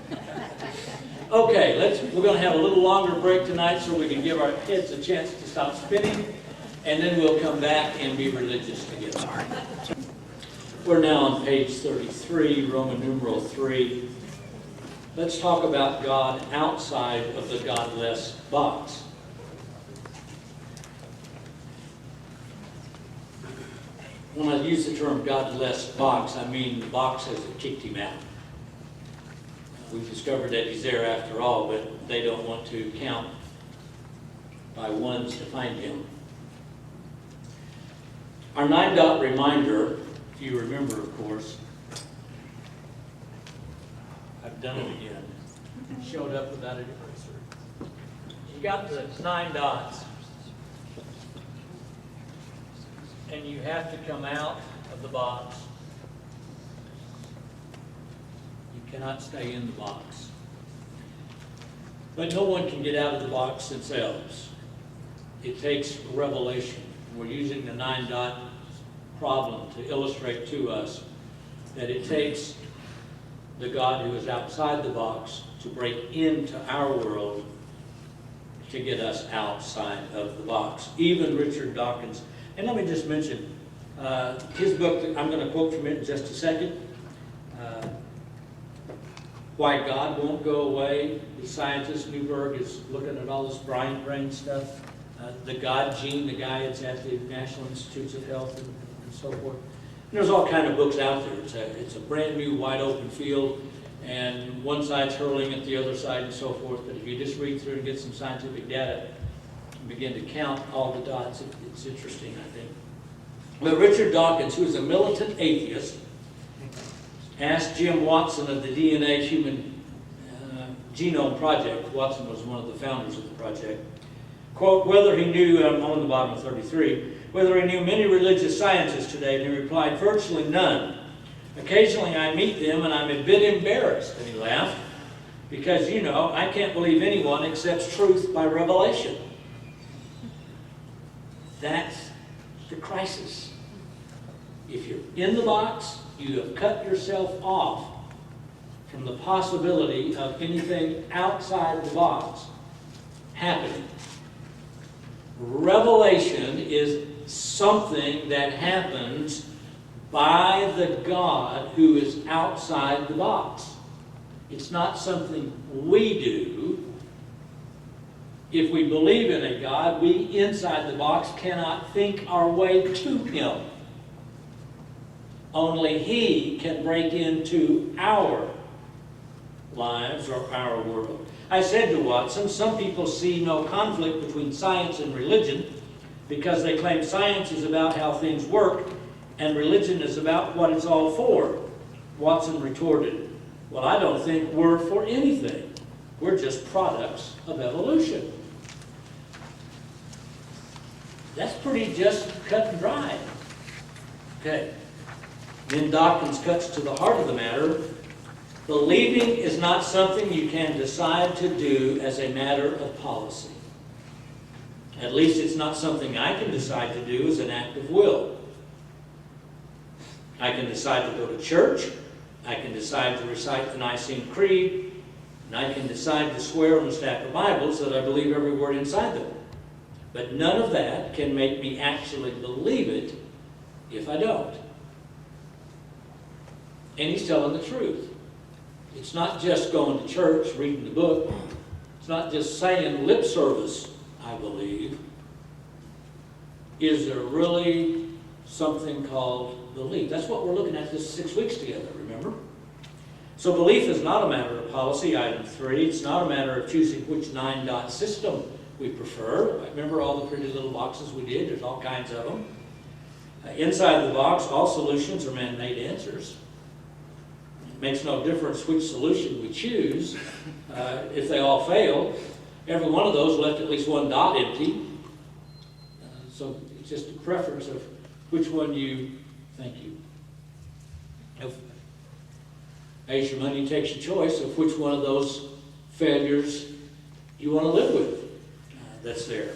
Okay, we're going to have a little longer break tonight so we can give our heads a chance to stop spinning, and then we'll come back and be religious together. We're now on page 33, Roman numeral 3. Let's talk about God outside of the godless box. When I use the term godless box, I mean the box has kicked him out. We've discovered that he's there after all, but they don't want to count by ones to find him. Our 9-dot reminder, if you remember, of course, I've done it again. Showed up without an eraser. You got the 9 dots. And you have to come out of the box. You cannot stay in the box. But no one can get out of the box themselves. It takes revelation. We're using the 9-dot problem to illustrate to us that it takes the God who is outside the box to break into our world to get us outside of the box. Even Richard Dawkins, and let me just mention his book, I'm going to quote from it in just a second, Why God Won't Go Away. The scientist Newberg is looking at all this brain stuff. The God Gene, the guy that's at the National Institutes of Health and so forth. And there's all kind of books out there. It's a brand new, wide open field, and one side's hurling at the other side and so forth. But if you just read through and get some scientific data and begin to count all the dots, it's interesting, I think. But Richard Dawkins, who is a militant atheist, asked Jim Watson of the DNA Human Genome Project. Watson was one of the founders of the project. Quote, whether he knew, I'm on the bottom of 33, whether he knew many religious scientists today, and he replied, virtually none. Occasionally I meet them and I'm a bit embarrassed, and he laughed, because, you know, I can't believe anyone accepts truth by revelation. That's the crisis. If you're in the box, you have cut yourself off from the possibility of anything outside the box happening. Revelation is something that happens by the God who is outside the box. It's not something we do. If we believe in a God, we inside the box cannot think our way to Him. Only He can break into our lives or our world. I said to Watson, some people see no conflict between science and religion because they claim science is about how things work and religion is about what it's all for. Watson retorted, well, I don't think we're for anything. We're just products of evolution. That's pretty just cut and dry. Okay. Then Dawkins cuts to the heart of the matter. Believing is not something you can decide to do as a matter of policy. At least it's not something I can decide to do as an act of will. I can decide to go to church, I can decide to recite the Nicene Creed, and I can decide to swear on a stack of Bibles that I believe every word inside them. But none of that can make me actually believe it if I don't. And he's telling the truth. It's not just going to church, reading the book. It's not just saying lip service, I believe. Is there really something called belief? That's what we're looking at this 6 weeks together, remember? So belief is not a matter of policy, item 3. It's not a matter of choosing which 9-dot system we prefer. Remember all the pretty little boxes we did? There's all kinds of them. Inside the box, all solutions are man-made answers. It makes no difference which solution we choose. If they all fail, every one of those left at least one dot empty. So it's just a preference of which one you, thank you. If Asia Money takes a choice of which one of those failures you want to live with. That's there.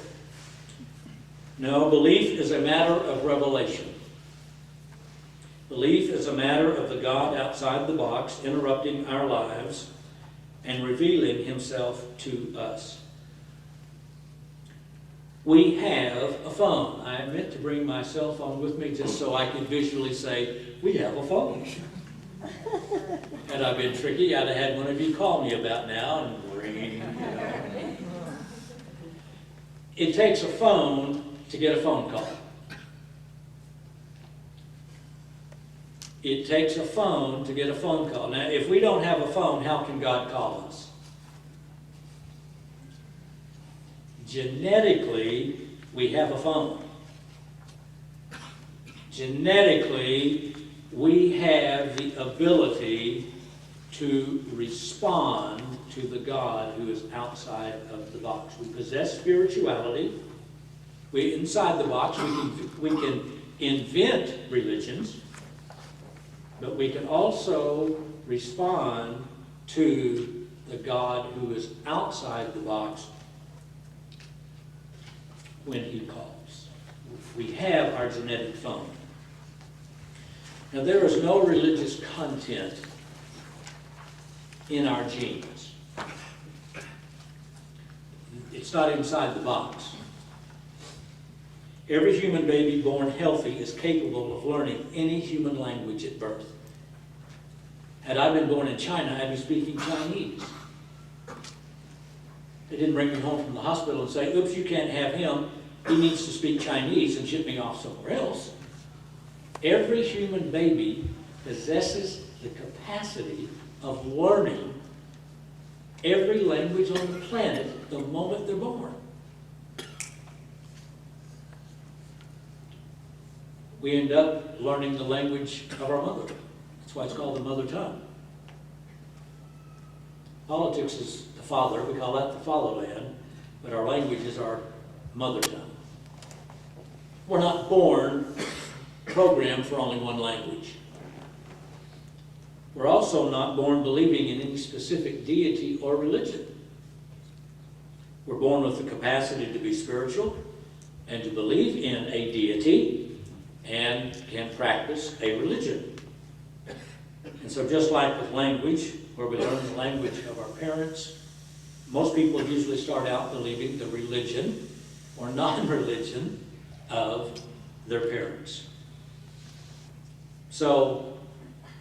No, belief is a matter of revelation. Belief is a matter of the God outside the box interrupting our lives and revealing himself to us. We have a phone. I meant to bring my cell phone with me just so I could visually say, we have a phone. Had I been tricky, I'd have had one of you call me about now and ring. It takes a phone to get a phone call. It takes a phone to get a phone call. Now, if we don't have a phone, how can God call us? Genetically, we have a phone. Genetically, we have the ability to respond to the God who is outside of the box. We possess spirituality. Inside the box, we can invent religions, but we can also respond to the God who is outside the box when he calls. We have our genetic phone. Now, there is no religious content in our genes. It's not inside the box. Every human baby born healthy is capable of learning any human language at birth. Had I been born in China, I'd be speaking Chinese. They didn't bring me home from the hospital and say, oops, you can't have him. He needs to speak Chinese and ship me off somewhere else. Every human baby possesses the capacity of learning every language on the planet the moment they're born. We end up learning the language of our mother. That's why it's called the mother tongue. Politics is the father. We call that the fatherland. But our language is our mother tongue. We're not born programmed for only one language. We're also not born believing in any specific deity or religion. We're born with the capacity to be spiritual and to believe in a deity and can practice a religion. And so just like with language, where we learn the language of our parents, most people usually start out believing the religion or non-religion of their parents. So,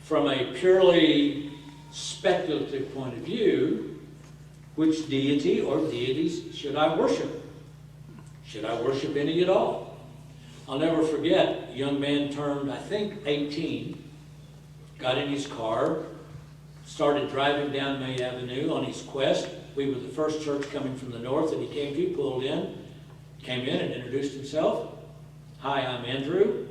from a purely speculative point of view, which deity or deities should I worship? Should I worship any at all? I'll never forget, a young man turned, I think, 18, got in his car, started driving down May Avenue on his quest. We were the first church coming from the north that he came to, pulled in, came in and introduced himself. Hi, I'm Andrew.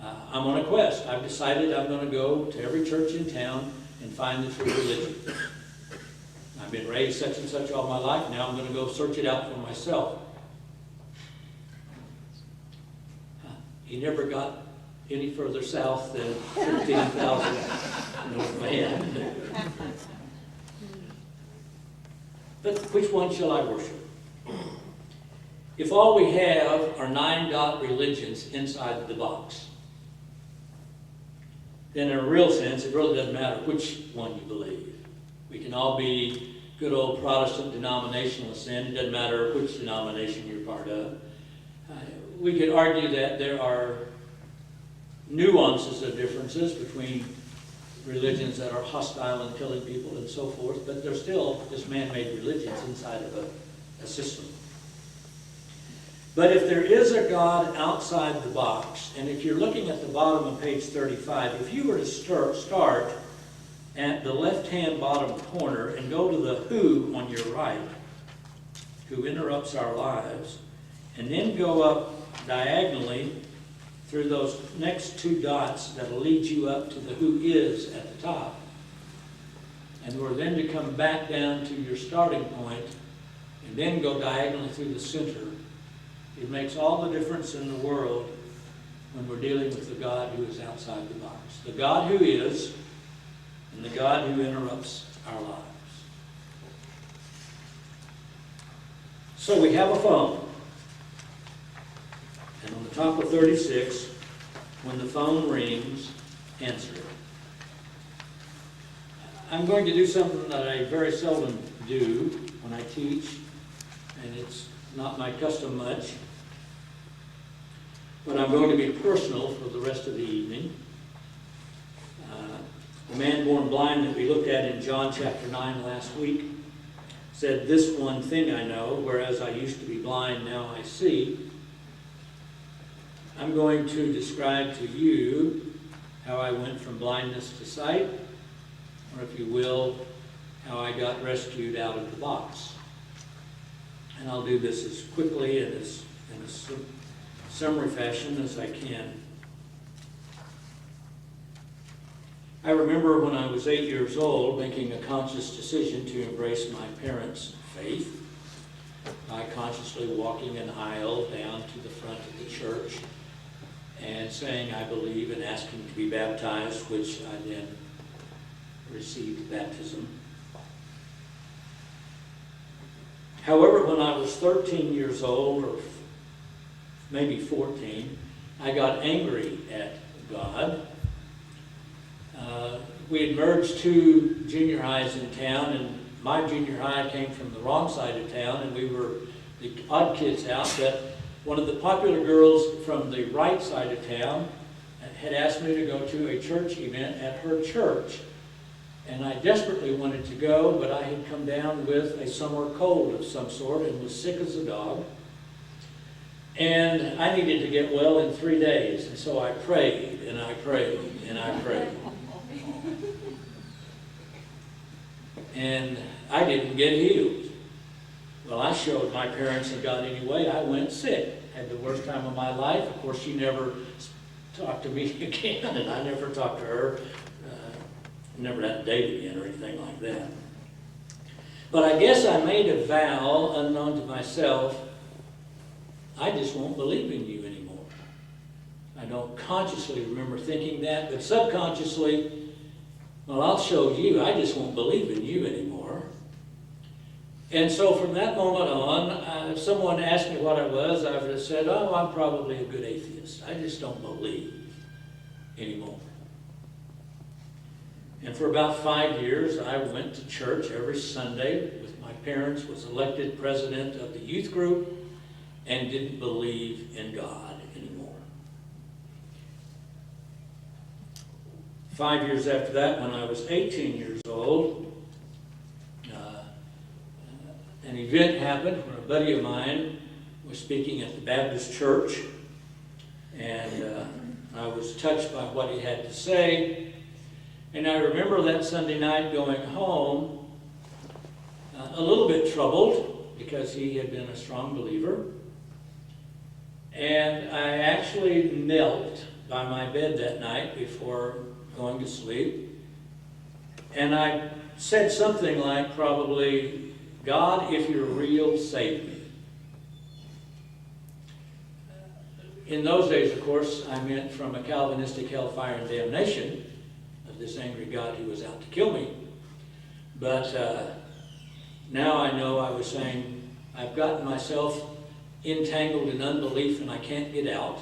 I'm on a quest. I've decided I'm going to go to every church in town and find the true religion. I've been raised such and such all my life. Now I'm going to go search it out for myself. He never got any further south than 15,000 North Van. But which one shall I worship? If all we have are 9-dot religions inside the box, then in a real sense, it really doesn't matter which one you believe. We can all be good old Protestant denominationalists then. It doesn't matter which denomination you're part of. We could argue that there are nuances of differences between religions that are hostile and killing people and so forth, but they're still just man-made religions inside of a system. But if there is a God outside the box, and if you're looking at the bottom of page 35, if you were to start at the left-hand bottom corner and go to the who on your right, who interrupts our lives, and then go up diagonally through those next 2 dots that will lead you up to the who is at the top, and we're then to come back down to your starting point and then go diagonally through the center. It makes all the difference in the world when we're dealing with the God who is outside the box. The God who is, and the God who interrupts our lives. So we have a phone. And on the top of 36, when the phone rings, answer it. I'm going to do something that I very seldom do when I teach, and it's not my custom much. But I'm going to be personal for the rest of the evening. The man born blind that we looked at in John chapter 9 last week said, "This one thing I know, whereas I used to be blind, now I see." I'm going to describe to you how I went from blindness to sight, or if you will, how I got rescued out of the box. And I'll do this as quickly and as in a summary fashion as I can. I remember when I was 8 years old making a conscious decision to embrace my parents' faith by consciously walking an aisle down to the front of the church and saying I believe and asking to be baptized, which I then received baptism. However, when I was 13 years old, or maybe 14, I got angry at God. We had merged 2 junior highs in town, and my junior high came from the wrong side of town, and we were the odd kids out. But one of the popular girls from the right side of town had asked me to go to a church event at her church. And I desperately wanted to go, but I had come down with a summer cold of some sort and was sick as a dog. And I needed to get well in 3 days. And so I prayed, and I prayed, and I prayed. And I didn't get healed. Well, I showed my parents and God anyway. I went sick. Had the worst time of my life. Of course, she never talked to me again, and I never talked to her. Never had a date again or anything like that. But I guess I made a vow, unknown to myself, I just won't believe in you anymore. I don't consciously remember thinking that, but subconsciously, well, I'll show you, I just won't believe in you anymore. And so from that moment on, if someone asked me what I was, I would have said, oh, I'm probably a good atheist. I just don't believe anymore. And for about 5 years, I went to church every Sunday with my parents, was elected president of the youth group, and didn't believe in God anymore. 5 years after that, when I was 18 years old, an event happened where a buddy of mine was speaking at the Baptist church, and I was touched by what he had to say. And I remember that Sunday night going home a little bit troubled because he had been a strong believer. And I actually knelt by my bed that night before going to sleep. And I said something like probably, "God, if you're real, save me." In those days, of course, I meant from a Calvinistic hellfire and damnation of this angry God who was out to kill me. But now I know I was saying, I've gotten myself entangled in unbelief and I can't get out.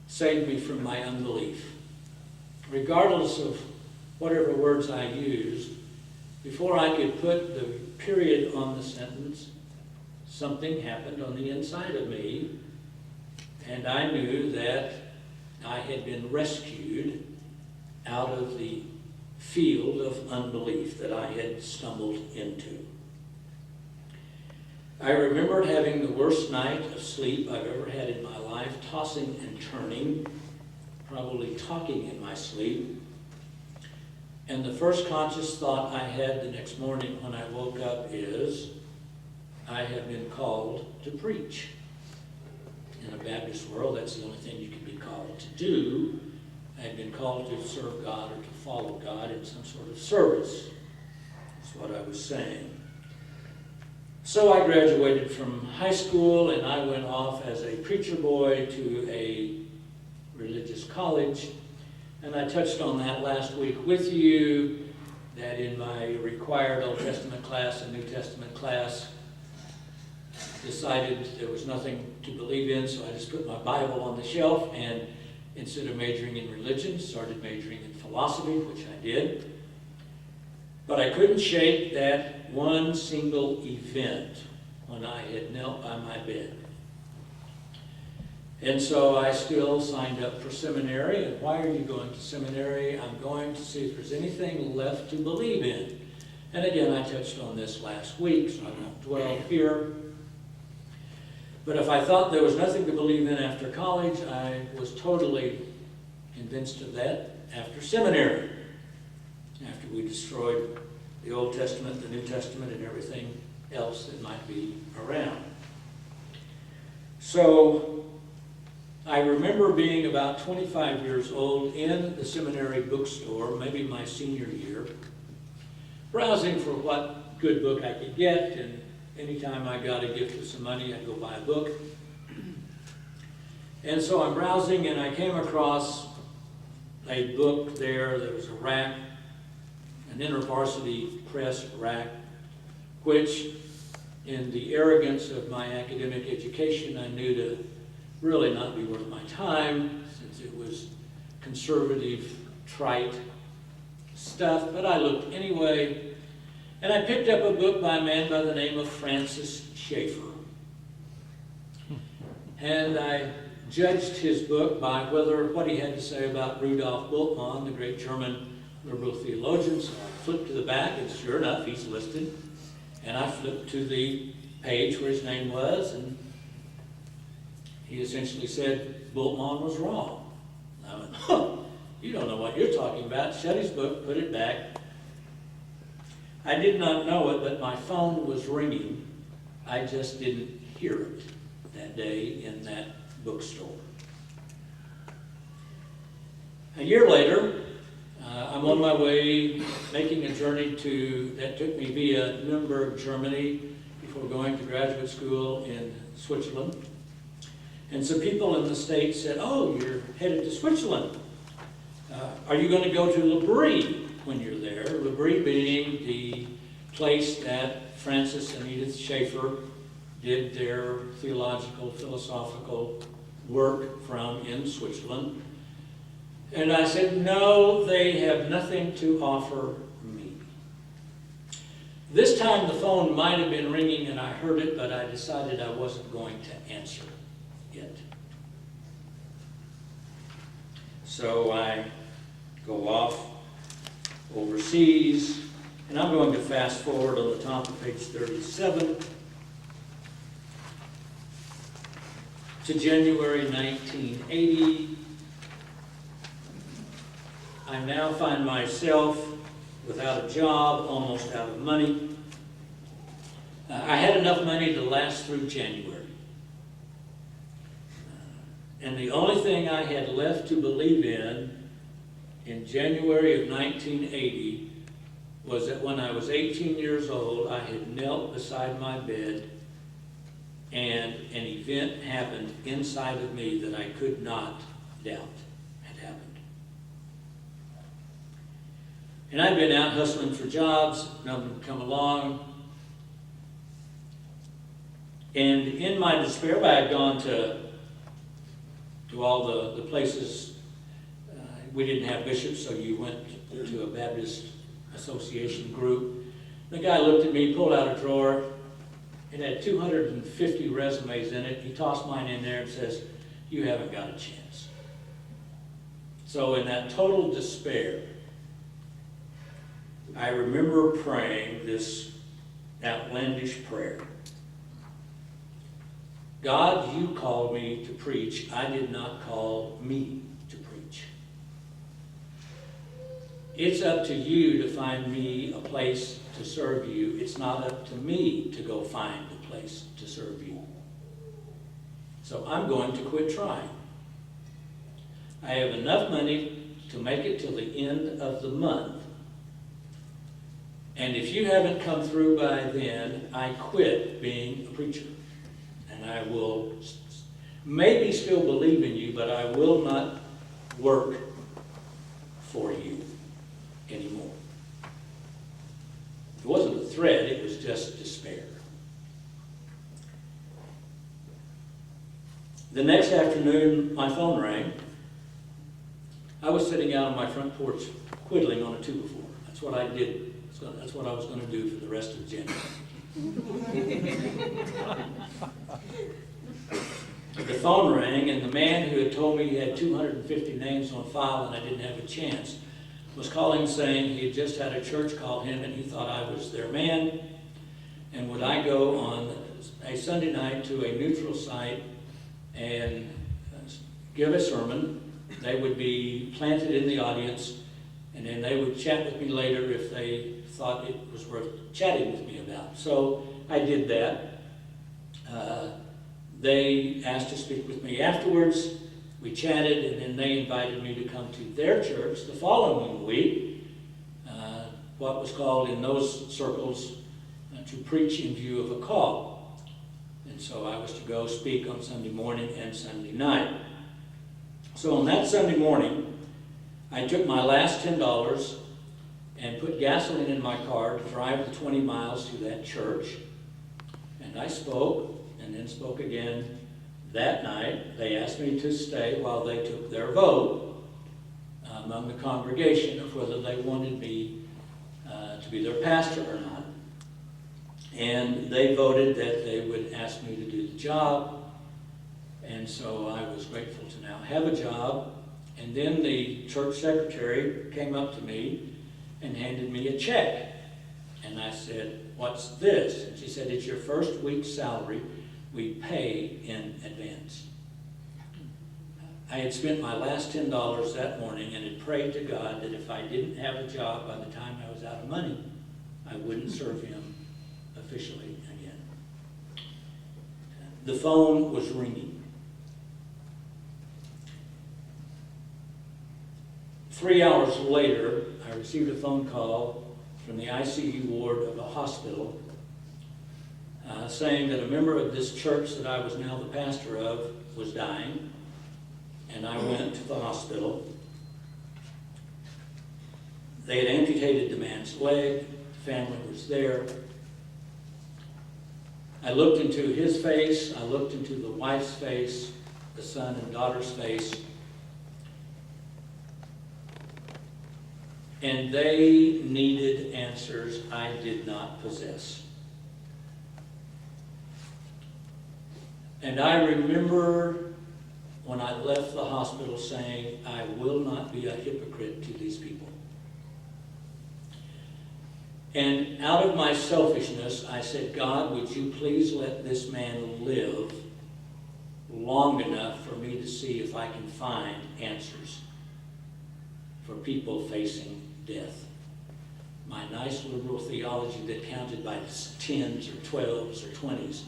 Save me from my unbelief. Regardless of whatever words I used, before I could put the period on the sentence, something happened on the inside of me, and I knew that I had been rescued out of the field of unbelief that I had stumbled into. I remembered having the worst night of sleep I've ever had in my life, tossing and turning, probably talking in my sleep. And the first conscious thought I had the next morning when I woke up is, I have been called to preach. In a Baptist world, that's the only thing you can be called to do. I had been called to serve God or to follow God in some sort of service. That's what I was saying. So I graduated from high school and I went off as a preacher boy to a religious college. And I touched on that last week with you, that in my required Old Testament class and New Testament class, decided there was nothing to believe in, so I just put my Bible on the shelf and instead of majoring in religion, started majoring in philosophy, which I did. But I couldn't shake that one single event when I had knelt by my bed. And so I still signed up for seminary. And why are you going to seminary? I'm going to see if there's anything left to believe in. And again, I touched on this last week, so I won't dwell here. But if I thought there was nothing to believe in after college, I was totally convinced of that after seminary. After we destroyed the Old Testament, the New Testament, and everything else that might be around. So I remember being about 25 years old in the seminary bookstore, maybe my senior year, browsing for what good book I could get, and anytime I got a gift with some money, I'd go buy a book. And so I'm browsing, and I came across a book there. There was a rack, an InterVarsity Press rack, which, in the arrogance of my academic education, I knew to really not be worth my time, since it was conservative, trite stuff. But I looked anyway. And I picked up a book by a man by the name of Francis Schaeffer. And I judged his book by what he had to say about Rudolf Bultmann, the great German liberal theologian. So I flipped to the back, and sure enough, he's listed. And I flipped to the page where his name was, and he essentially said Bultmann was wrong. I went, you don't know what you're talking about. Shut his book, put it back. I did not know it, but my phone was ringing. I just didn't hear it that day in that bookstore. A year later, I'm on my way making a journey that took me via Nuremberg, Germany, before going to graduate school in Switzerland. And some people in the States said, "Oh, you're headed to Switzerland. Are you going to go to L'Abri when you're there?" L'Abri being the place that Francis and Edith Schaeffer did their theological, philosophical work from in Switzerland. And I said, "No, they have nothing to offer me." This time the phone might have been ringing and I heard it, but I decided I wasn't going to answer it. So I go off overseas, and I'm going to fast forward on the top of page 37 to January 1980. I now find myself without a job, almost out of money. I had enough money to last through January. And the only thing I had left to believe in January of 1980, was that when I was 18 years old, I had knelt beside my bed and an event happened inside of me that I could not doubt had happened. And I'd been out hustling for jobs, nothing would come along. And in my despair, I had gone to all the places. We didn't have bishops, so you went to a Baptist association group. The guy looked at me, pulled out a drawer. It had 250 resumes in it. He tossed mine in there and says, "You haven't got a chance." So in that total despair, I remember praying this outlandish prayer. God, you called me to preach. I did not call me to preach. It's up to you to find me a place to serve you. It's not up to me to go find a place to serve you. So I'm going to quit trying. I have enough money to make it till the end of the month. And if you haven't come through by then, I quit being a preacher. And I will maybe still believe in you, but I will not work for you anymore. It wasn't a threat, it was just despair. The next afternoon, my phone rang. I was sitting out on my front porch quiddling on a 2x4. That's what I did. That's what I was going to do for the rest of January. The phone rang, and the man who had told me he had 250 names on file and I didn't have a chance was calling saying he had just had a church call him and he thought I was their man, and would I go on a Sunday night to a neutral site and give a sermon. They would be planted in the audience, and then they would chat with me later if they thought it was worth chatting with me about. So I did that. They asked to speak with me afterwards. We chatted, and then they invited me to come to their church the following week, what was called in those circles to preach in view of a call. And so I was to go speak on Sunday morning and Sunday night. So on that Sunday morning, I took my last $10 and put gasoline in my car to drive the 20 miles to that church. And I spoke, and then spoke again that night. They asked me to stay while they took their vote among the congregation of whether they wanted me to be their pastor or not. And they voted that they would ask me to do the job. And so I was grateful to now have a job. And then the church secretary came up to me and handed me a check. And I said, "What's this?" And she said, "It's your first week's salary. We pay in advance." I had spent my last $10 that morning and had prayed to God that if I didn't have a job by the time I was out of money, I wouldn't serve him officially again. The phone was ringing. 3 hours later, I received a phone call from the ICU ward of a hospital saying that a member of this church that I was now the pastor of was dying, and I went to the hospital. They had amputated the man's leg, the family was there. I looked into his face, I looked into the wife's face, the son and daughter's face, and they needed answers I did not possess. And I remember when I left the hospital saying, I will not be a hypocrite to these people. And out of my selfishness, I said, God, would you please let this man live long enough for me to see if I can find answers. for people facing death. My nice liberal theology that counted by 10s or 12s or 20s,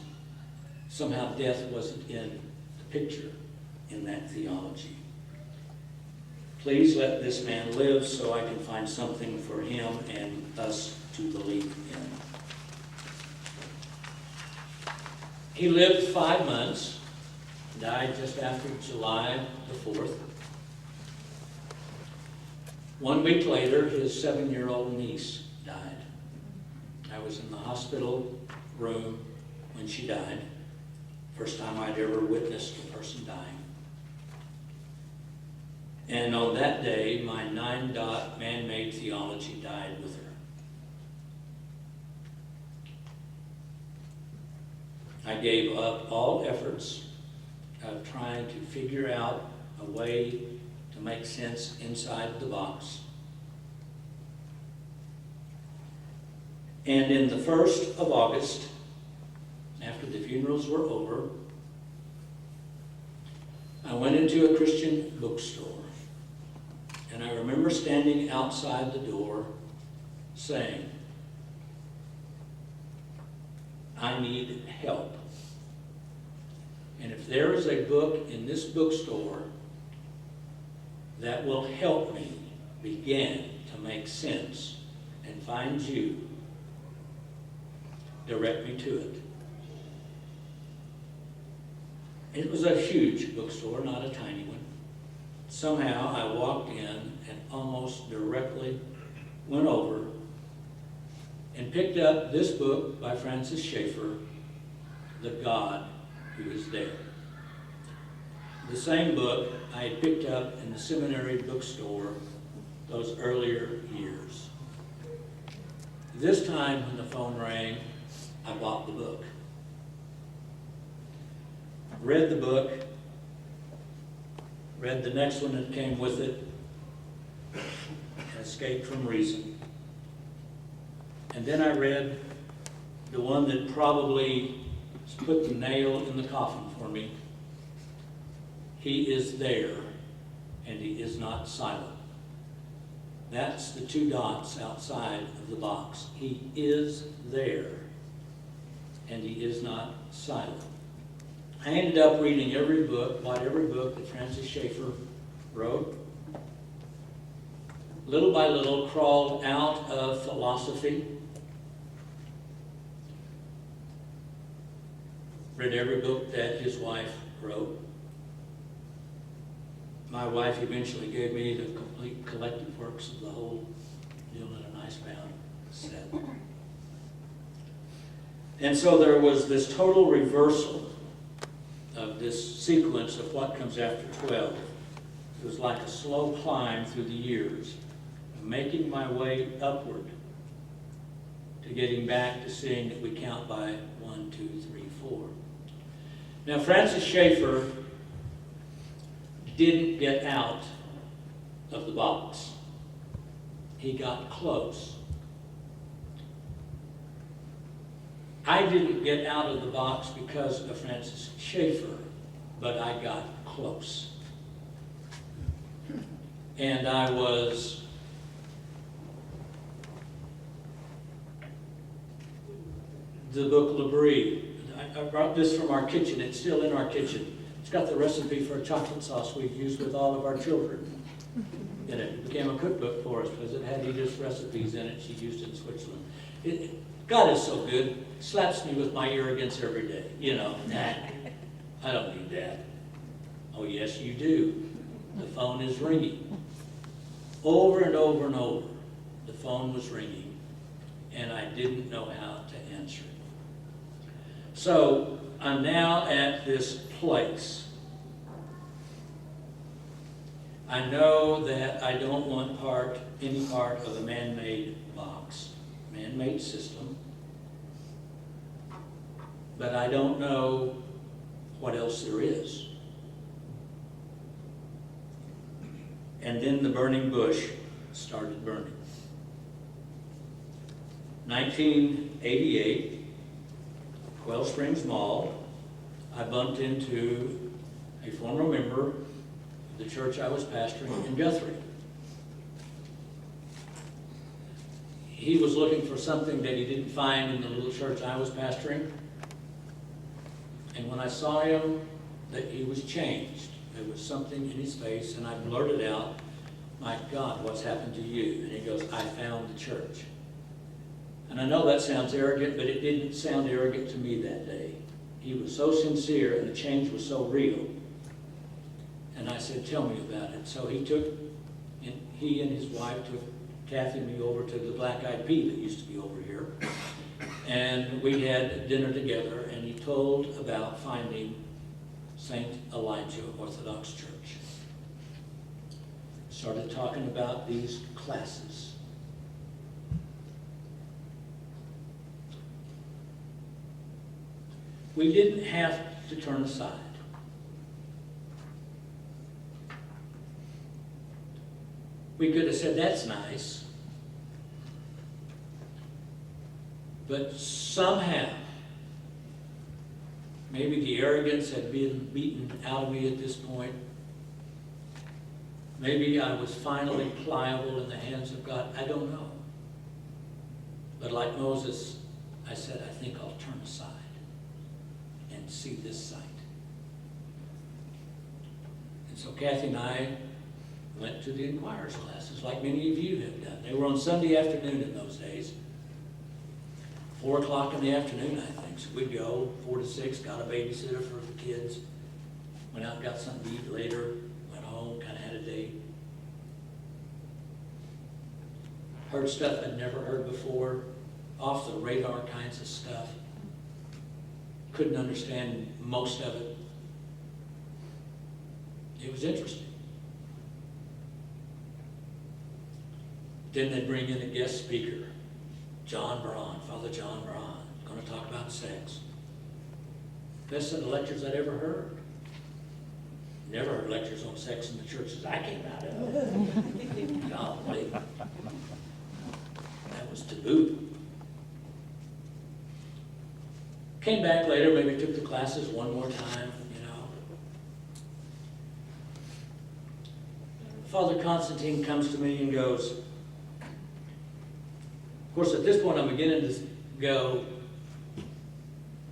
somehow death wasn't in the picture in that theology. Please let this man live so I can find something for him and us to believe in. He lived 5 months, died just after July the 4th. 1 week later, his 7-year-old niece died. I was in the hospital room when she died. First time I'd ever witnessed a person dying. And on that day, my 9-dot man-made theology died with her. I gave up all efforts of trying to figure out a way to make sense inside the box. And in the 1st of August, after the funerals were over, I went into a Christian bookstore. And I remember standing outside the door saying, I need help. And if there is a book in this bookstore that will help me begin to make sense and find you, direct me to it. It was a huge bookstore, not a tiny one. Somehow I walked in and almost directly went over and picked up this book by Francis Schaeffer, The God Who Is There. The same book I had picked up in the seminary bookstore those earlier years. This time when the phone rang, I bought the book. Read the book, read the next one that came with it, Escape from Reason. And then I read the one that probably put the nail in the coffin for me. He is there, and he is not silent. That's the 2 dots outside of the box. He is there, and he is not silent. I ended up reading every book, bought every book that Francis Schaeffer wrote. Little by little, crawled out of philosophy. Read every book that his wife wrote. My wife eventually gave me the complete collected works of the whole deal in a nice bound set. And so there was this total reversal of this sequence of what comes after 12. It was like a slow climb through the years, making my way upward to getting back to seeing that we count by 1, 2, 3, 4. Now, Francis Schaeffer didn't get out of the box. He got close. I didn't get out of the box because of Francis Schaeffer, but I got close. And I was the book Labrie. I brought this from our kitchen. It's still in our kitchen. It's got the recipe for a chocolate sauce we've used with all of our children in it. It became a cookbook for us because it had Edith's recipes in it. She used it in Switzerland. God is so good. Slaps me with my ear against every day. You know, nah, I don't need that. Oh, yes, you do. The phone is ringing. Over and over and over, the phone was ringing, and I didn't know how to answer it. So I'm now at this place. I know that I don't want any part of a man-made box, man-made system, but I don't know what else there is. And then the burning bush started burning. 1988, Quail Springs Mall, I bumped into a former member of the church I was pastoring in Guthrie. he was looking for something that he didn't find in the little church I was pastoring. And when I saw him, that he was changed. There was something in his face, and I blurted out, "My God, what's happened to you?" And he goes, "I found the church." And I know that sounds arrogant, but it didn't sound arrogant to me that day. He was so sincere, and the change was so real. And I said, "Tell me about it." So he and his wife took Kathy and me over to the Black Eyed Pea that used to be over here. And we had dinner together, and he told about finding St. Elijah Orthodox Church. Started talking about these classes. We didn't have to turn aside. We could have said, "That's nice." But somehow, maybe the arrogance had been beaten out of me at this point. Maybe I was finally pliable in the hands of God. I don't know. But like Moses, I said, "I think I'll turn aside and see this sight." And so Kathy and I went to the Inquirer's classes, like many of you have done. They were on Sunday afternoon in those days. 4 o'clock in the afternoon, I think. So we'd go 4 to 6, got a babysitter for the kids, went out and got something to eat later, went home, kind of had a date. Heard stuff I'd never heard before, off the radar kinds of stuff. Couldn't understand most of it. It was interesting. Then they bring in a guest speaker, John Braun, Father John Braun, going to talk about sex. Best set of lectures I'd ever heard. Never heard lectures on sex in the churches I came out of. Golly. That was taboo. Came back later, maybe took the classes one more time, Father Constantine comes to me and goes, of course, at this point I'm beginning to go,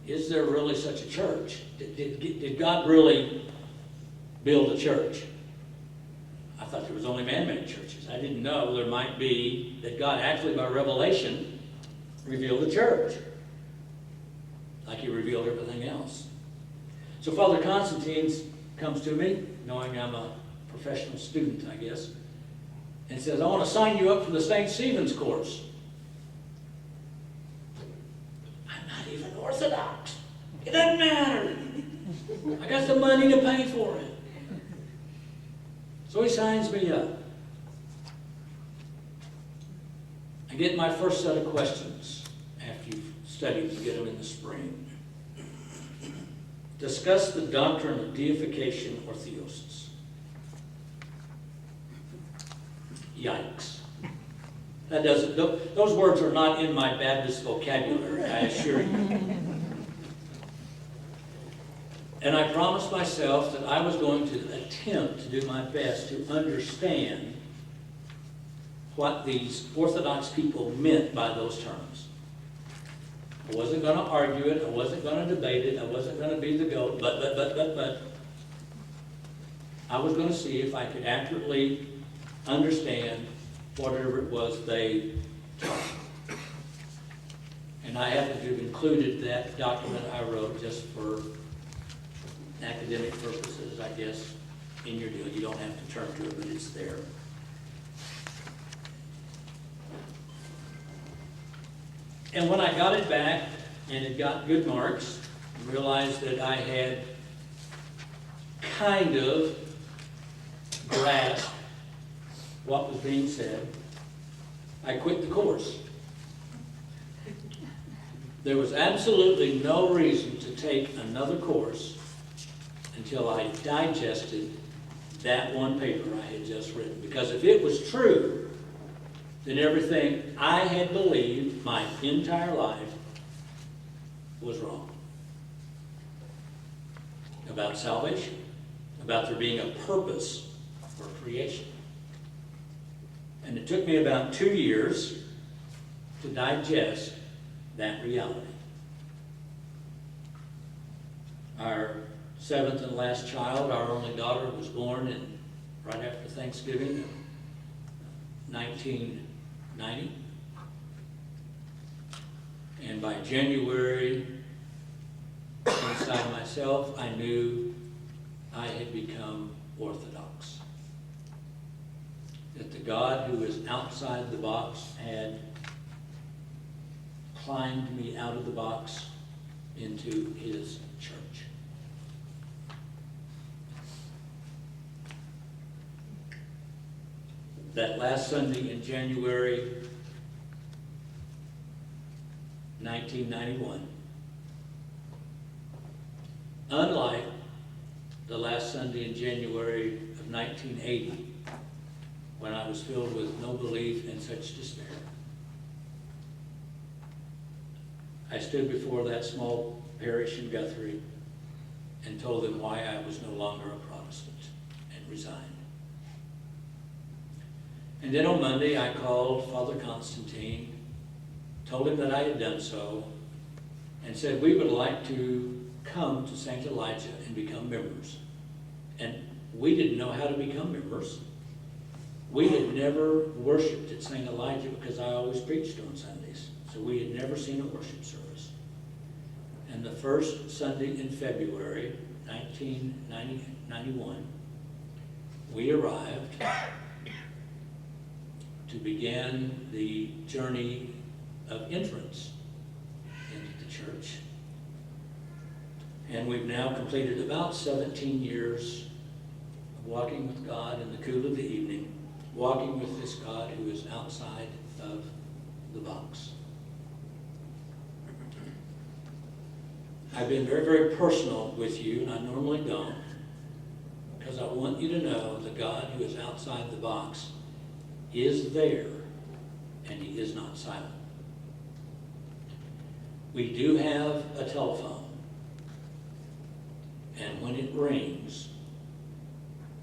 is there really such a church? Did God really build a church? I thought there was only man-made churches. I didn't know there might be, that God actually by revelation revealed the church, like he revealed everything else. So Father Constantine comes to me, knowing I'm a professional student, I guess, and says, "I want to sign you up for the St. Stephen's course." I'm not even Orthodox. It doesn't matter. I got the money to pay for it. So he signs me up. I get my first set of questions after you've studied to get them in the spring. Discuss the doctrine of deification or theosis. Yikes. That doesn't, those words are not in my Baptist vocabulary, I assure you. And I promised myself that I was going to attempt to do my best to understand what these Orthodox people meant by those terms. I wasn't going to argue it, I wasn't going to debate it, I wasn't going to be the goat, but. I was going to see if I could accurately understand whatever it was they taught. And I happen to have included that document I wrote just for academic purposes, I guess, in your deal. You don't have to turn to it, but it's there. And when I got it back and it got good marks, I realized that I had kind of grasped what was being said, I quit the course. There was absolutely no reason to take another course until I digested that one paper I had just written. Because if it was true, then everything I had believed my entire life was wrong. About salvation, about there being a purpose for creation. And it took me about 2 years to digest that reality. Our seventh and last child, our only daughter, was born right after Thanksgiving of 1990. And by January, inside myself, I knew I had become Orthodox. That the God who is outside the box had climbed me out of the box into his church. That last Sunday in January 1991, unlike the last Sunday in January of 1980, when I was filled with no belief and such despair, I stood before that small parish in Guthrie and told them why I was no longer a Protestant and resigned. And then on Monday, I called Father Constantine, told him that I had done so, and said we would like to come to St. Elijah and become members. And we didn't know how to become members. We had never worshiped at St. Elijah because I always preached on Sundays. So we had never seen a worship service. And the first Sunday in February 1991, we arrived to begin the journey of entrance into the church. And we've now completed about 17 years of walking with God in the cool of the evening, walking with this God who is outside of the box. I've been very, very personal with you, and I normally don't, because I want you to know the God who is outside the box is there, and he is not silent. We do have a telephone, and when it rings,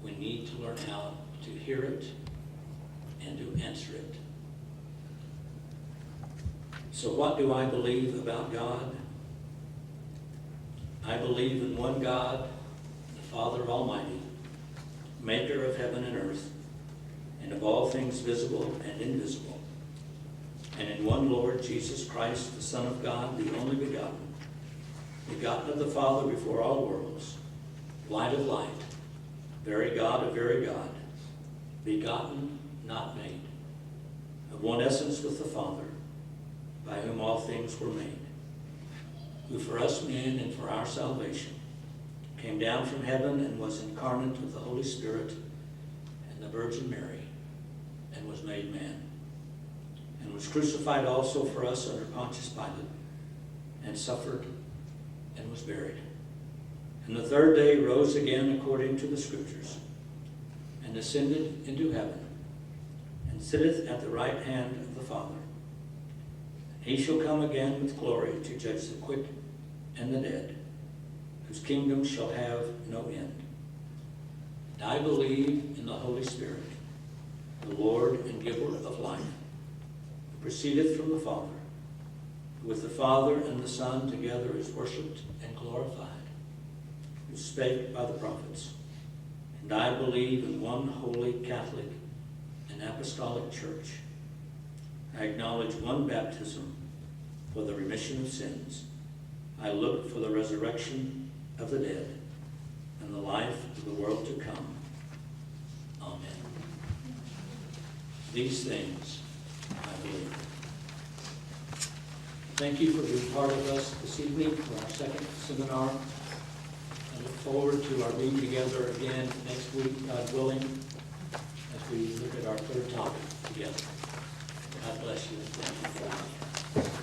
we need to learn how to hear it and to answer it. So what do I believe about God? I believe in one God, the Father Almighty, maker of heaven and earth, and of all things visible and invisible, and in one Lord Jesus Christ, the Son of God, the only begotten, begotten of the Father before all worlds, light of light, very God of very God, begotten, not made, of one essence with the Father, by whom all things were made, who for us men and for our salvation came down from heaven and was incarnate with the Holy Spirit and the Virgin Mary, and was made man, and was crucified also for us under Pontius Pilate, and suffered and was buried. And the third day rose again according to the Scriptures, and ascended into heaven, and sitteth at the right hand of the Father. And he shall come again with glory to judge the quick and the dead, whose kingdom shall have no end. And I believe in the Holy Spirit, the Lord and giver of life, who proceedeth from the Father, who with the Father and the Son together is worshipped and glorified, who spake by the prophets. And I believe in one holy Catholic and Apostolic Church. I acknowledge one baptism for the remission of sins. I look for the resurrection of the dead and the life of the world to come. Amen. These things I believe. Thank you for being part of us this evening for our second seminar. I look forward to our being together again next week, God willing, as we look at our third topic together. God bless you and thank you for